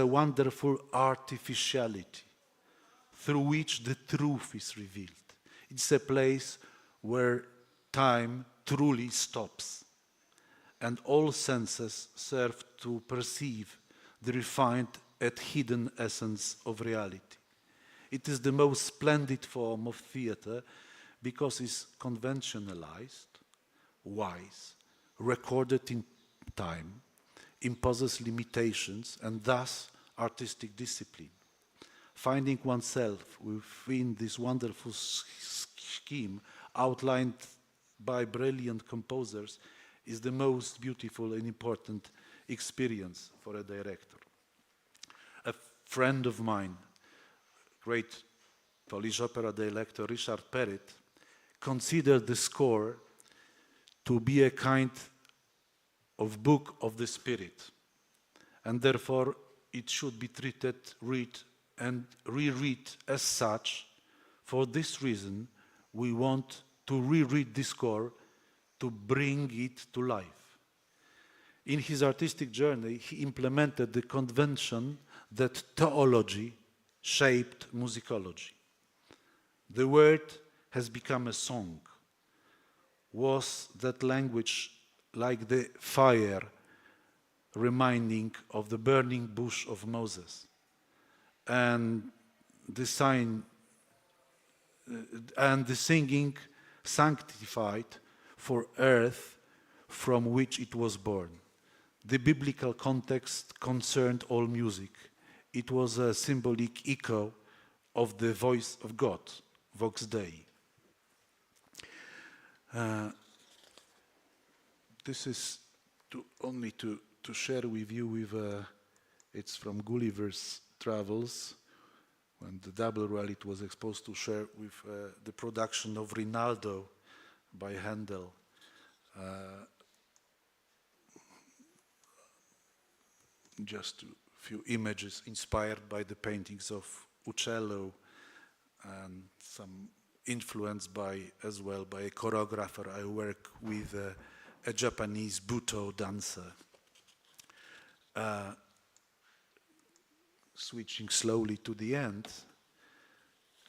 wonderful artificiality through which the truth is revealed. It's a place where time truly stops, and all senses serve to perceive the refined and hidden essence of reality. It is the most splendid form of theater because it's conventionalized, wise, recorded in time, imposes limitations, and thus artistic discipline. Finding oneself within this wonderful scheme outlined by brilliant composers is the most beautiful and important experience for a director. A friend of mine, great Polish opera director Richard Perrett, considered the score to be a kind of book of the spirit, and therefore it should be treated, read, and reread as such. For this reason, we want to reread the score to bring it to life. In his artistic journey, he implemented the convention that theology shaped musicology. The word has become a song. Was that language like the fire reminding of the burning bush of Moses, and the sign and the singing sanctified for earth from which it was born. The biblical context concerned all music. It was a symbolic echo of the voice of God, Vox Dei. This is only to share with you it's from Gulliver's Travels, when the double rally was exposed to share with the production of Rinaldo by Handel. Just a few images inspired by the paintings of Uccello, and some influenced as well by a choreographer I work with, a Japanese Buto dancer. Switching slowly to the end,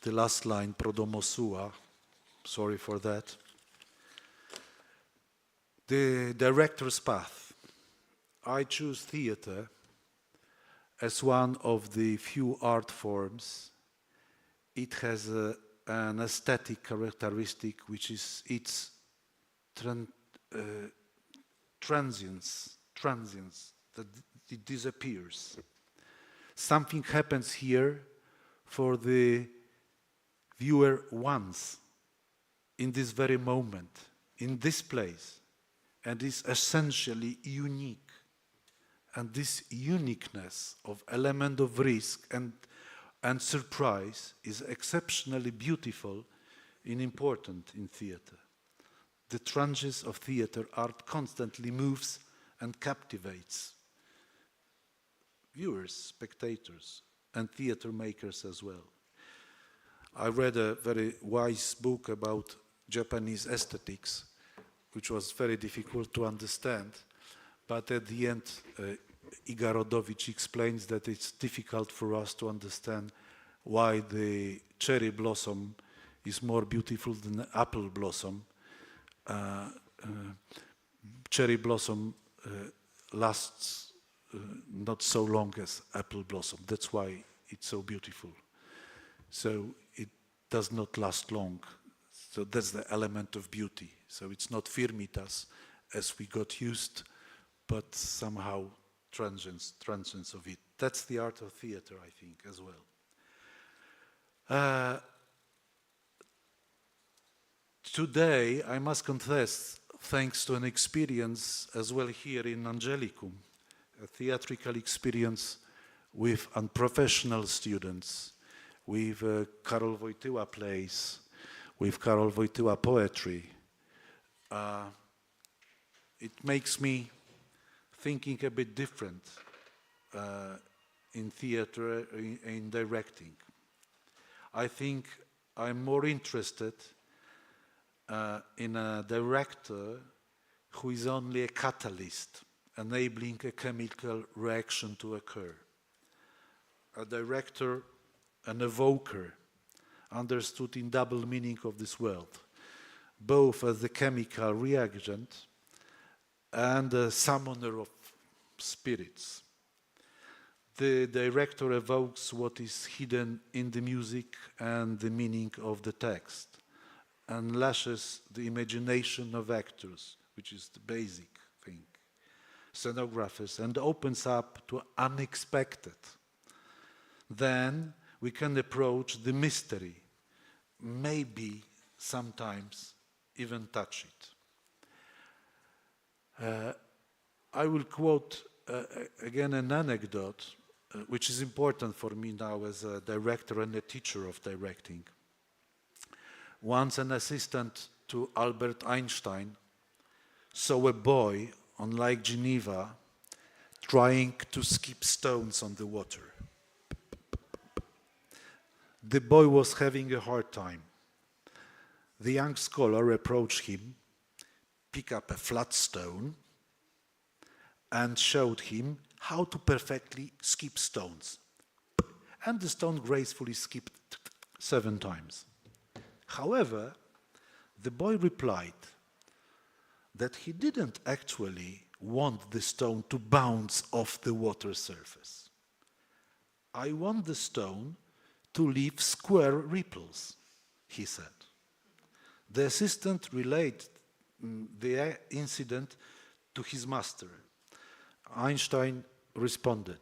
the last line, Pro domo sua, sorry for that. The director's path. I choose theater as one of the few art forms, it has an aesthetic characteristic, which is its transience, that it disappears. Something happens here for the viewer once, in this very moment, in this place, and is essentially unique. And this uniqueness of element of risk and surprise is exceptionally beautiful and important in theater. The tranches of theater art constantly moves and captivates viewers, spectators, and theater makers as well. I read a very wise book about Japanese aesthetics, which was very difficult to understand, but at the end, Iga Rodowicz explains that it's difficult for us to understand why the cherry blossom is more beautiful than the apple blossom. Cherry blossom lasts not so long as apple blossom. That's why it's so beautiful. So it does not last long. So that's the element of beauty. So it's not firmitas as we got used, but somehow transience of it. That's the art of theater, I think, as well. Today, I must confess, thanks to an experience as well here in Angelicum, a theatrical experience with unprofessional students, with Karol Wojtyła plays, with Karol Wojtyła poetry. It makes me thinking a bit different in theater, in directing. I think I'm more interested in a director who is only a catalyst, enabling a chemical reaction to occur. A director, an evoker, understood in double meaning of this word, both as the chemical reagent and a summoner of spirits. The director evokes what is hidden in the music and the meaning of the text, and lashes the imagination of actors, which is the basic thing, scenographers, and opens up to unexpected. Then we can approach the mystery, maybe sometimes even touch it. I will quote again an anecdote which is important for me now as a director and a teacher of directing. Once an assistant to Albert Einstein saw a boy on Lake Geneva trying to skip stones on the water. The boy was having a hard time. The young scholar approached him, picked up a flat stone, and showed him how to perfectly skip stones. And the stone gracefully skipped 7 times. However, the boy replied that he didn't actually want the stone to bounce off the water surface. I want the stone to leave square ripples, he said. The assistant relayed the incident to his master. Einstein responded,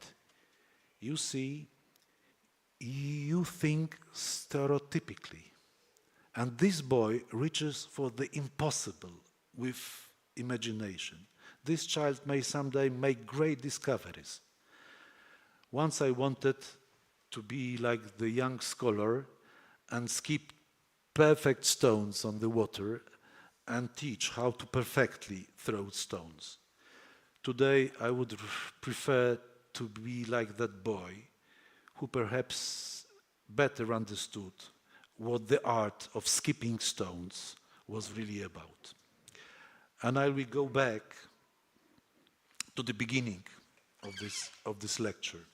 "You see, you think stereotypically, and this boy reaches for the impossible with imagination. This child may someday make great discoveries. Once I wanted to be like the young scholar and skip perfect stones on the water and teach how to perfectly throw stones. Today, I would prefer to be like that boy who perhaps better understood what the art of skipping stones was really about." And I will go back to the beginning of this lecture.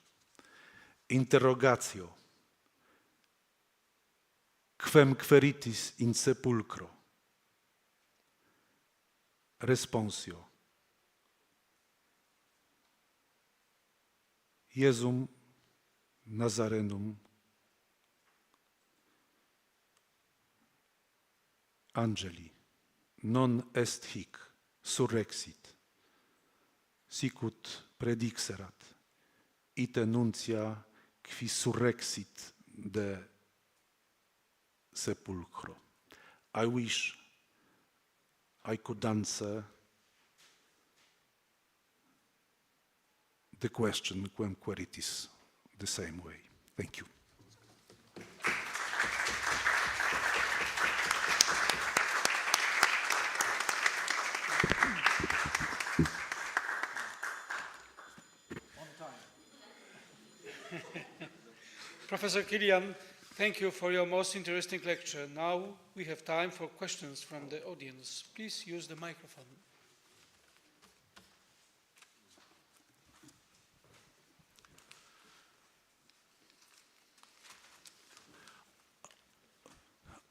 Interrogatio. Quem quaeritis in sepulchro. Responsio. Iesum Nazarenum Angeli non est hic surrexit sicut predixerat ite nuntia qui surrexit de sepulchro. I wish I could answer the question Quem Quaeritis the same way. Thank you. Professor Kilian, thank you for your most interesting lecture. Now we have time for questions from the audience. Please use the microphone.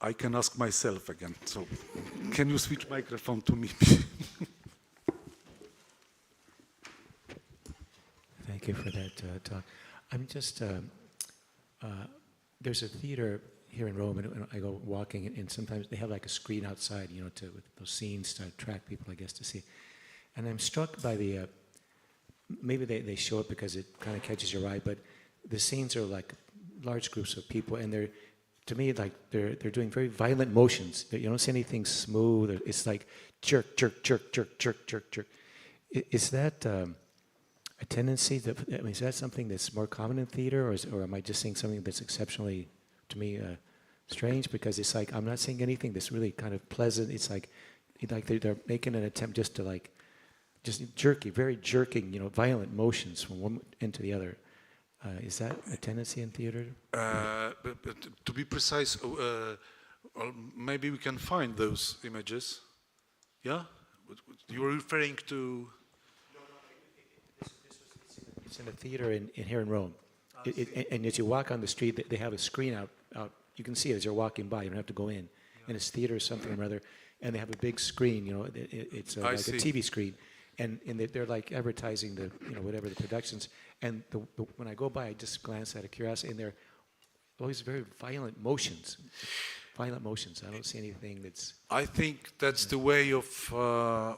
I can ask myself again. So, can you switch microphone to me? Thank you for that talk. I'm just, there's a theater here in Rome, and I go walking, and sometimes they have like a screen outside, you know, with those scenes to attract people, I guess, to see. And I'm struck by the, maybe they show it because it kind of catches your eye, but the scenes are like large groups of people, and they're, to me, like they're doing very violent motions. You don't see anything smooth. It's like jerk, jerk, jerk, jerk, jerk, jerk, jerk. Is that a tendency? Is that something that's more common in theater, or am I just seeing something that's exceptionally, to me, strange? Because it's like I'm not seeing anything that's really kind of pleasant. It's like they're making an attempt just to like, just jerky, very jerking, you know, violent motions from one end to the other. Is that a tendency in theater? But to be precise, maybe we can find those images. Yeah? You were referring to... It's in a theater here in Rome. And as you walk on the street, they have a screen out. You can see it as you're walking by. You don't have to go in. Yeah. And it's theater or something or other. And they have a big screen, you know, it's like a TV screen. And they're like advertising the, you know, whatever the productions. And when I go by, I just glance out of curiosity, and they're always very violent motions. Violent motions. I don't see anything that's... I think that's the way of,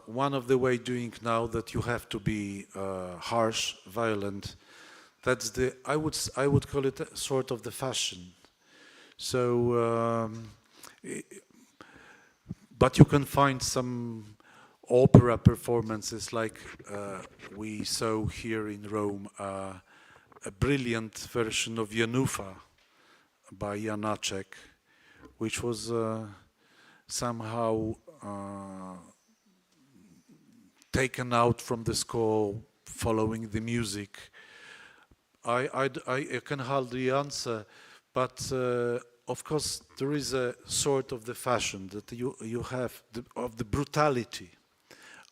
one of the way doing now that you have to be harsh, violent. That's the, I would call it a sort of the fashion. So, but you can find some opera performances like we saw here in Rome, a brilliant version of Janufa by Janacek, which was somehow taken out from the score following the music. I can hardly answer, but of course there is a sort of the fashion that you have of the brutality,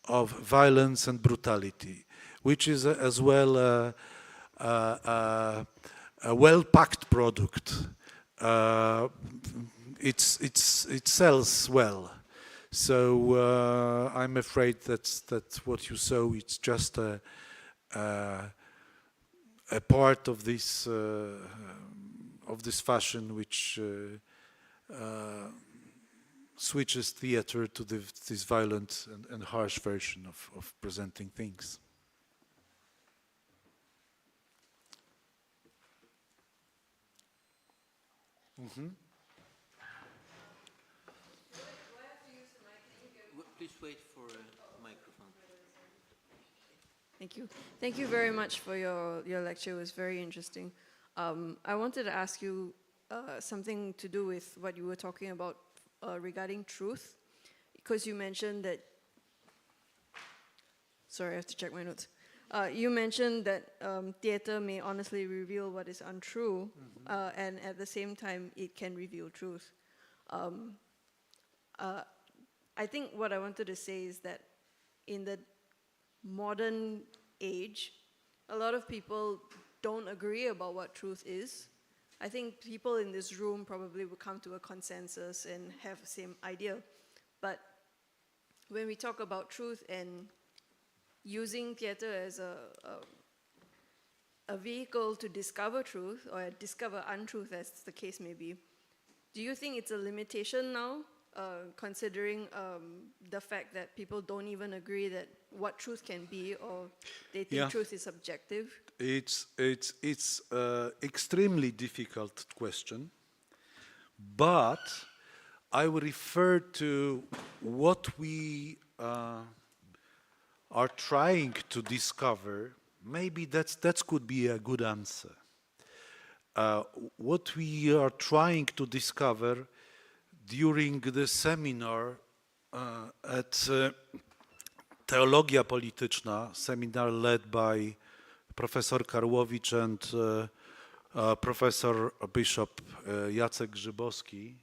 of violence and brutality, which is as well a well-packed product. It sells well. So I'm afraid that what you saw, it's just a part of this fashion which switches theater to this violent and harsh version of presenting things. Mm-hmm. Please wait for a microphone. Thank you. Thank you very much for your lecture. It was very interesting. I wanted to ask you something to do with what you were talking about regarding truth, because you mentioned that, sorry, I have to check my notes. You mentioned that theater may honestly reveal what is untrue, and at the same time, it can reveal truth. I think what I wanted to say is that in the modern age, a lot of people don't agree about what truth is. I think people in this room probably will come to a consensus and have the same idea. But when we talk about truth and using theater as a vehicle to discover truth or discover untruth, as the case may be, do you think it's a limitation now, considering the fact that people don't even agree that what truth can be, or they think truth is subjective? It's extremely difficult question, but I will refer to what we are trying to discover. Maybe that could be a good answer. What we are trying to discover during the seminar at Teologia Polityczna, seminar led by Professor Karłowicz and Professor Bishop Jacek Grzybowski,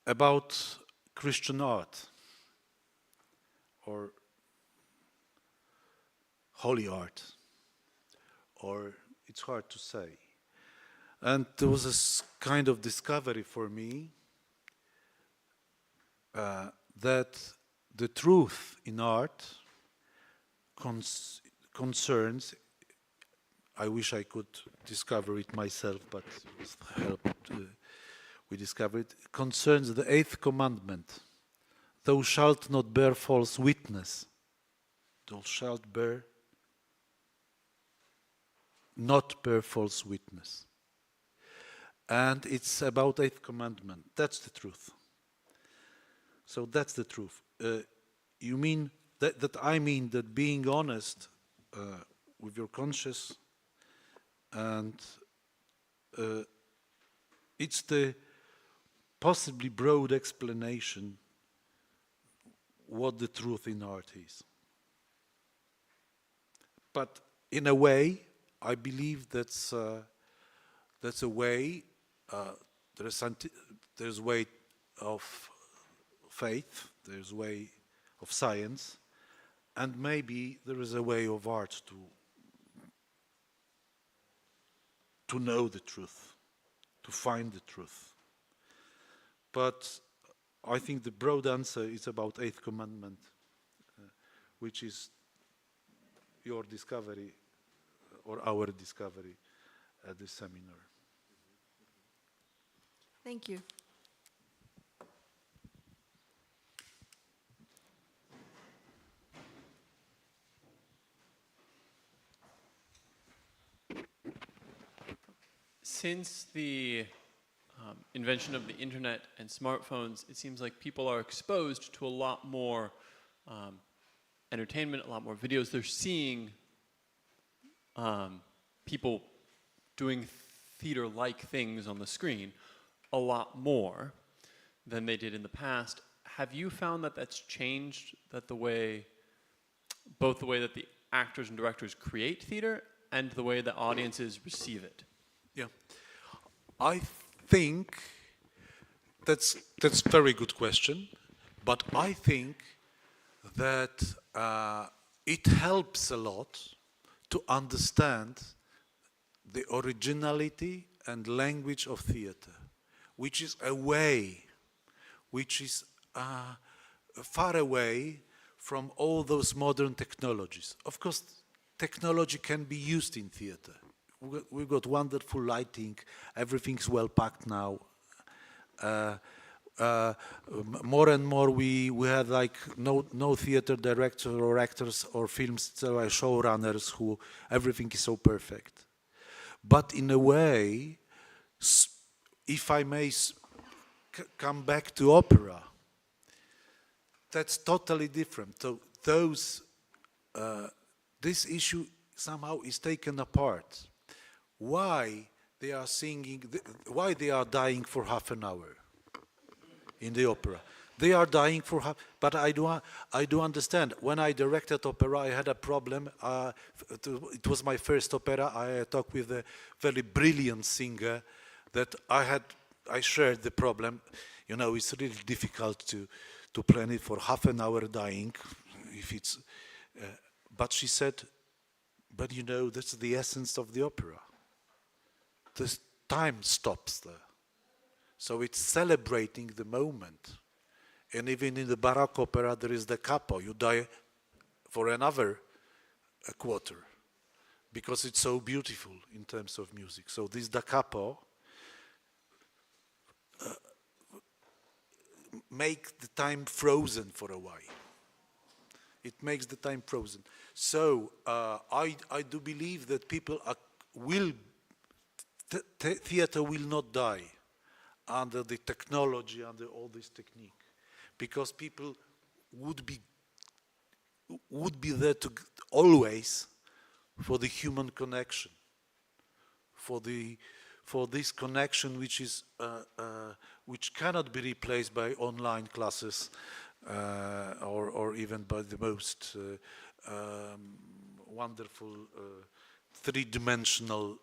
about Christian art or holy art, or it's hard to say. And there was a kind of discovery for me that the truth in art concerns, I wish I could discover it myself, but with help we discovered it, concerns the 8th commandment. Thou shalt not bear false witness. Thou shalt not bear false witness. And it's about 8th commandment. That's the truth. So that's the truth. You mean that I mean that being honest with your conscience, and it's the possibly broad explanation what the truth in art is. But in a way, I believe that's a way. There's way of faith. There's way of science, and maybe there is a way of art to know the truth, to find the truth. But I think the broad answer is about 8th commandment, which is your discovery or our discovery at the seminar. Thank you. Since the invention of the internet and smartphones, it seems like people are exposed to a lot more entertainment, a lot more videos. They're seeing people doing theater-like things on the screen a lot more than they did in the past. Have you found that that's changed, that both the way that the actors and directors create theater and the way the audiences receive it? Yeah, I think that's a very good question, but I think that it helps a lot to understand the originality and language of theater, which is a way, which is far away from all those modern technologies. Of course, technology can be used in theater. We've got wonderful lighting, everything's well packed now. More and more we had like no theater director or actors or films showrunners who everything is so perfect. But in a way, if I may come back to opera, that's totally different. So this issue somehow is taken apart. Why they are singing, why they are dying for half an hour in the opera. They are dying for half, but I do understand. When I directed opera, I had a problem. It was my first opera. I talked with a very brilliant singer that I shared the problem. You know, it's really difficult to plan it for half an hour dying. But she said, but you know, that's the essence of the opera. The time stops there. So it's celebrating the moment. And even in the Baroque opera, there is the capo. You die for another quarter. because it's so beautiful in terms of music. So this da capo make the time frozen for a while. It makes the time frozen. So I do believe that people theater will not die under the technology, under all this technique, because people would be there to always for the human connection, for this connection which cannot be replaced by online classes or even by the most wonderful three-dimensional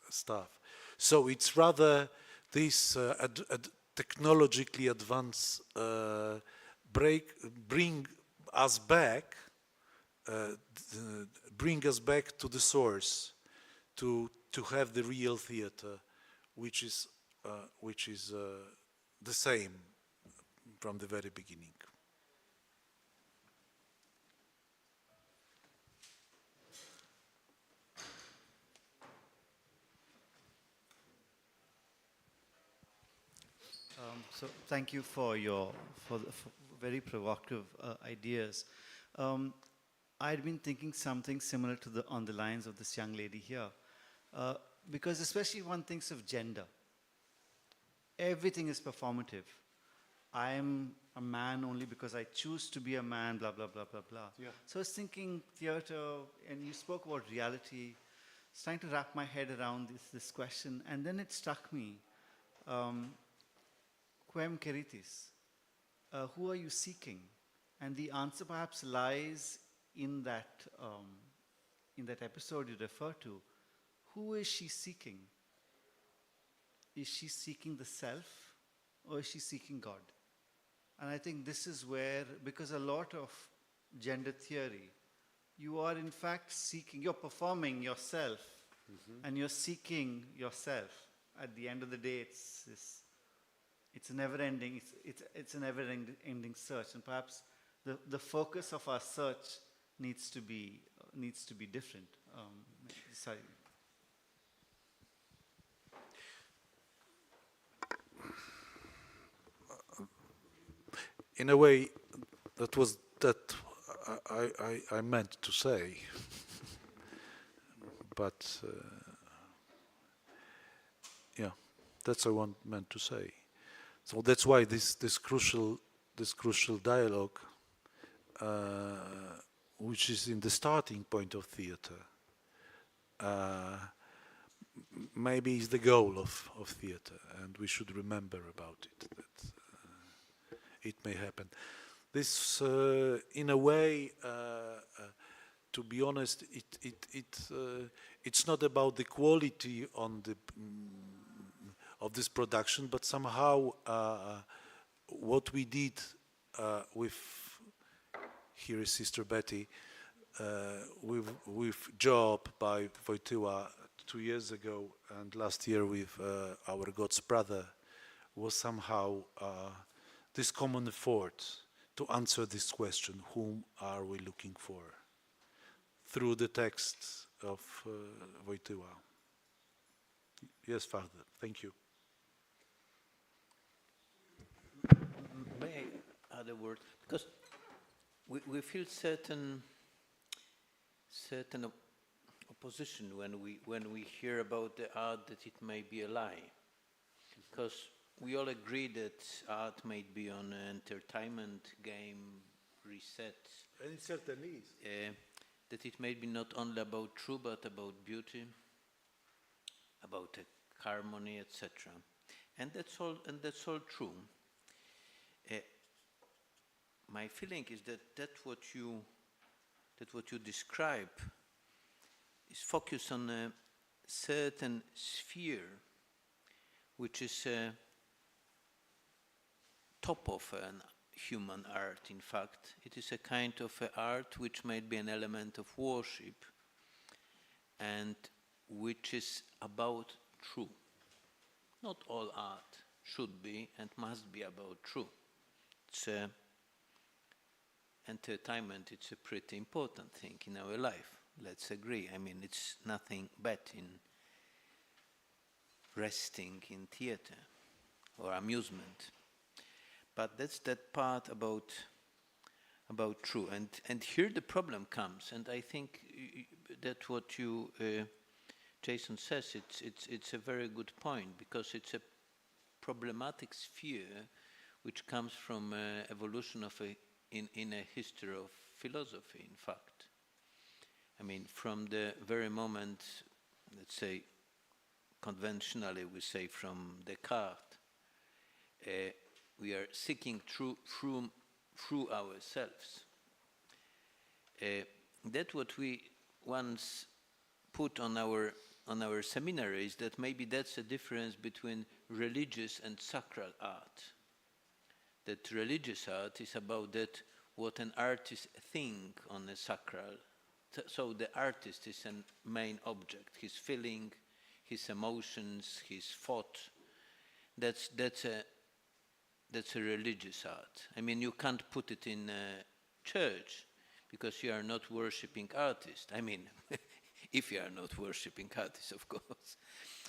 stuff. So it's rather this technologically advanced bring us back to the source, to have the real theater, which is the same from the very beginning. So thank you for very provocative ideas. I'd been thinking something similar to on the lines of this young lady here, because especially one thinks of gender. Everything is performative. I am a man only because I choose to be a man, blah, blah, blah, blah, blah. Yeah. So I was thinking theater, and you spoke about reality. I was trying to wrap my head around this question, and then it struck me. Quem Quaeritis? Who are you seeking? And the answer perhaps lies in that episode you refer to. Who is she seeking? Is she seeking the self, or is she seeking God? And I think this is where, because a lot of gender theory, you are in fact seeking, you're performing yourself, and you're seeking yourself. At the end of the day, it's a never-ending, it's a never-ending search, and perhaps the focus of our search needs to be different. Sorry. In a way, that I meant to say, but yeah, that's what I meant to say. So that's why this crucial dialogue, which is in the starting point of theater, maybe is the goal of theater, and we should remember about it. That it may happen. This, in a way, to be honest, it's not about the quality of this production, but somehow what we did with, here is Sister Betty, with Job by Wojtyła 2 years ago, and last year with our God's Brother, was somehow this common effort to answer this question: whom are we looking for? Through the text of Wojtyła. Yes, Father, thank you. May I add a word? Because we feel certain opposition when we hear about the art that it may be a lie. Because we all agree that art may be an entertainment, game, reset. And it certainly is. That it may be not only about truth, but about beauty, about harmony, etc. And that's all true. My feeling is that what you describe is focused on a certain sphere, which is top of an human art. In fact, it is a kind of art which might be an element of worship, and which is about truth. Not all art should be and must be about truth. It's entertainment. It's a pretty important thing in our life, let's agree. I mean, it's nothing bad in resting in theater or amusement. But that's that part about true. And here the problem comes, and I think that what you, Jason says, it's a very good point, because it's a problematic sphere which comes from evolution of in a history of philosophy, in fact. I mean, from the very moment, let's say, conventionally we say from Descartes, we are seeking through ourselves. That what we once put on our seminaries, that maybe that's a difference between religious and sacral art. That religious art is about that what an artist think on a sacral. So the artist is a main object, his feeling, his emotions, his thought. That's a religious art. I mean, you can't put it in a church because you are not worshipping artists. I mean, if you are not worshipping artists, of course,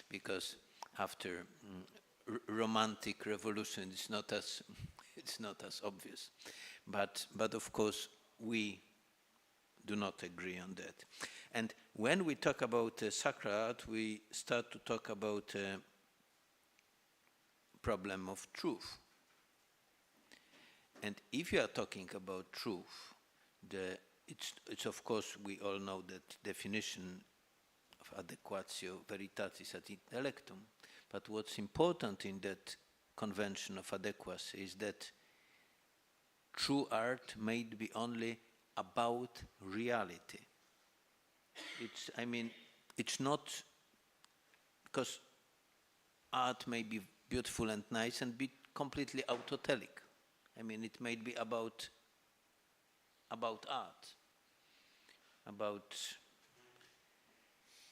because after romantic revolution, it's not as obvious. But of course, we do not agree on that. And when we talk about sacral art, we start to talk about problem of truth. And if you are talking about truth, it's of course, we all know that definition of adequatio veritatis ad intellectum, but what's important in that convention of adequacy is that true art may be only about reality. It's not, because art may be beautiful and nice and be completely autotelic. I mean, it may be about art, about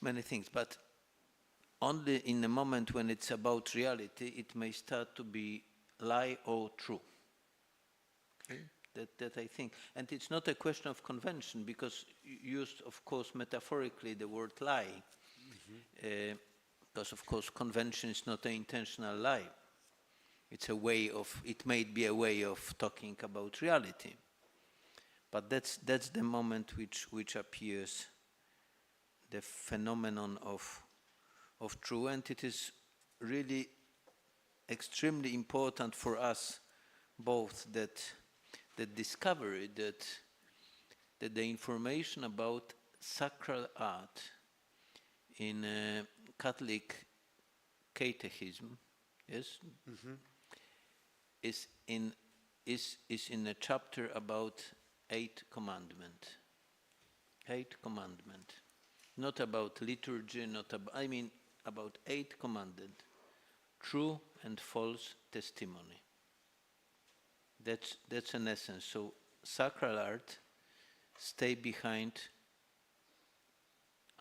many things, but only in the moment when it's about reality, it may start to be lie or true. Okay. That I think, and it's not a question of convention, because you used, of course, metaphorically the word lie, because of course convention is not an intentional lie. It's a way of, it may be a way of talking about reality, but that's the moment which appears the phenomenon of true, and it is really extremely important for us both that the discovery that the information about sacral art in Catholic catechism, yes, is in a chapter about 8 commandments. 8 commandments, not about liturgy, not about, I mean about 8 commandments, true and false testimony. That's an essence. So sacral art stay behind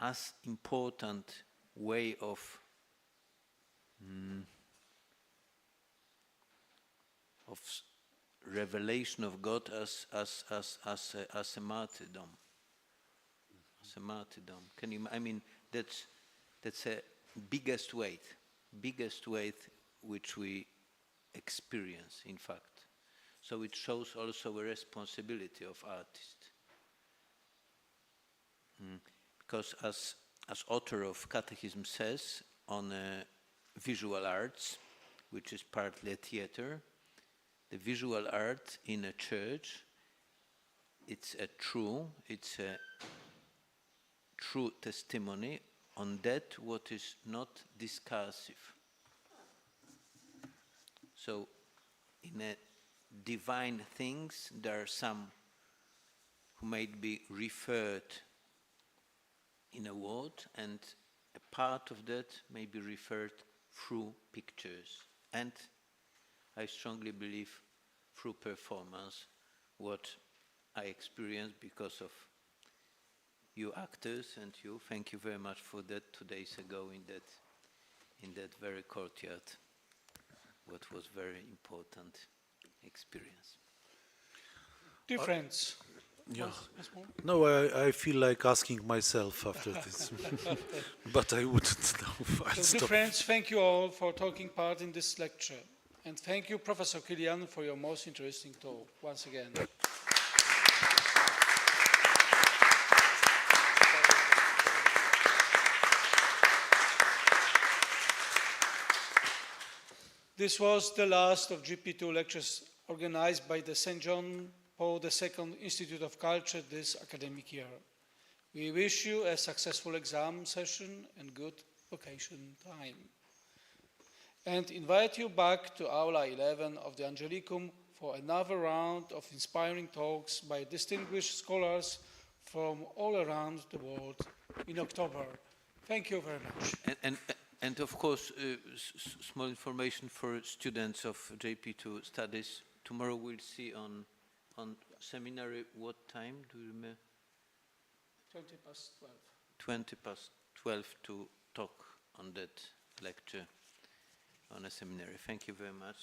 as important way of revelation of God as a martyrdom. As a martyrdom. Can you? I mean, that's a biggest weight which we experience, in fact. So it shows also a responsibility of artists. Because as author of Catechism says on visual arts, which is partly a theater, the visual art in a church, it's a true testimony on that what is not discursive. So in a divine things, there are some who may be referred in a word, and a part of that may be referred through pictures. And I strongly believe through performance, what I experienced because of you actors and you. Thank you very much for that 2 days ago in that very courtyard. What was very important experience. Dear friends, Yeah. Once more? No, I feel like asking myself after this, but I wouldn't know. I'll So, dear stop. friends, thank you all for taking part in this lecture. And thank you, Professor Kilian, for your most interesting talk, once again. This was the last of JP2 lectures organized by the St. John Paul II Institute of Culture this academic year. We wish you a successful exam session and good vacation time. And invite you back to Aula 11 of the Angelicum for another round of inspiring talks by distinguished scholars from all around the world in October. Thank you very much. And of course, small information for students of JP2 studies. Tomorrow we'll see on seminary what time, do you remember? 20 past 12. 20 past 12 to talk on that lecture on a seminary. Thank you very much.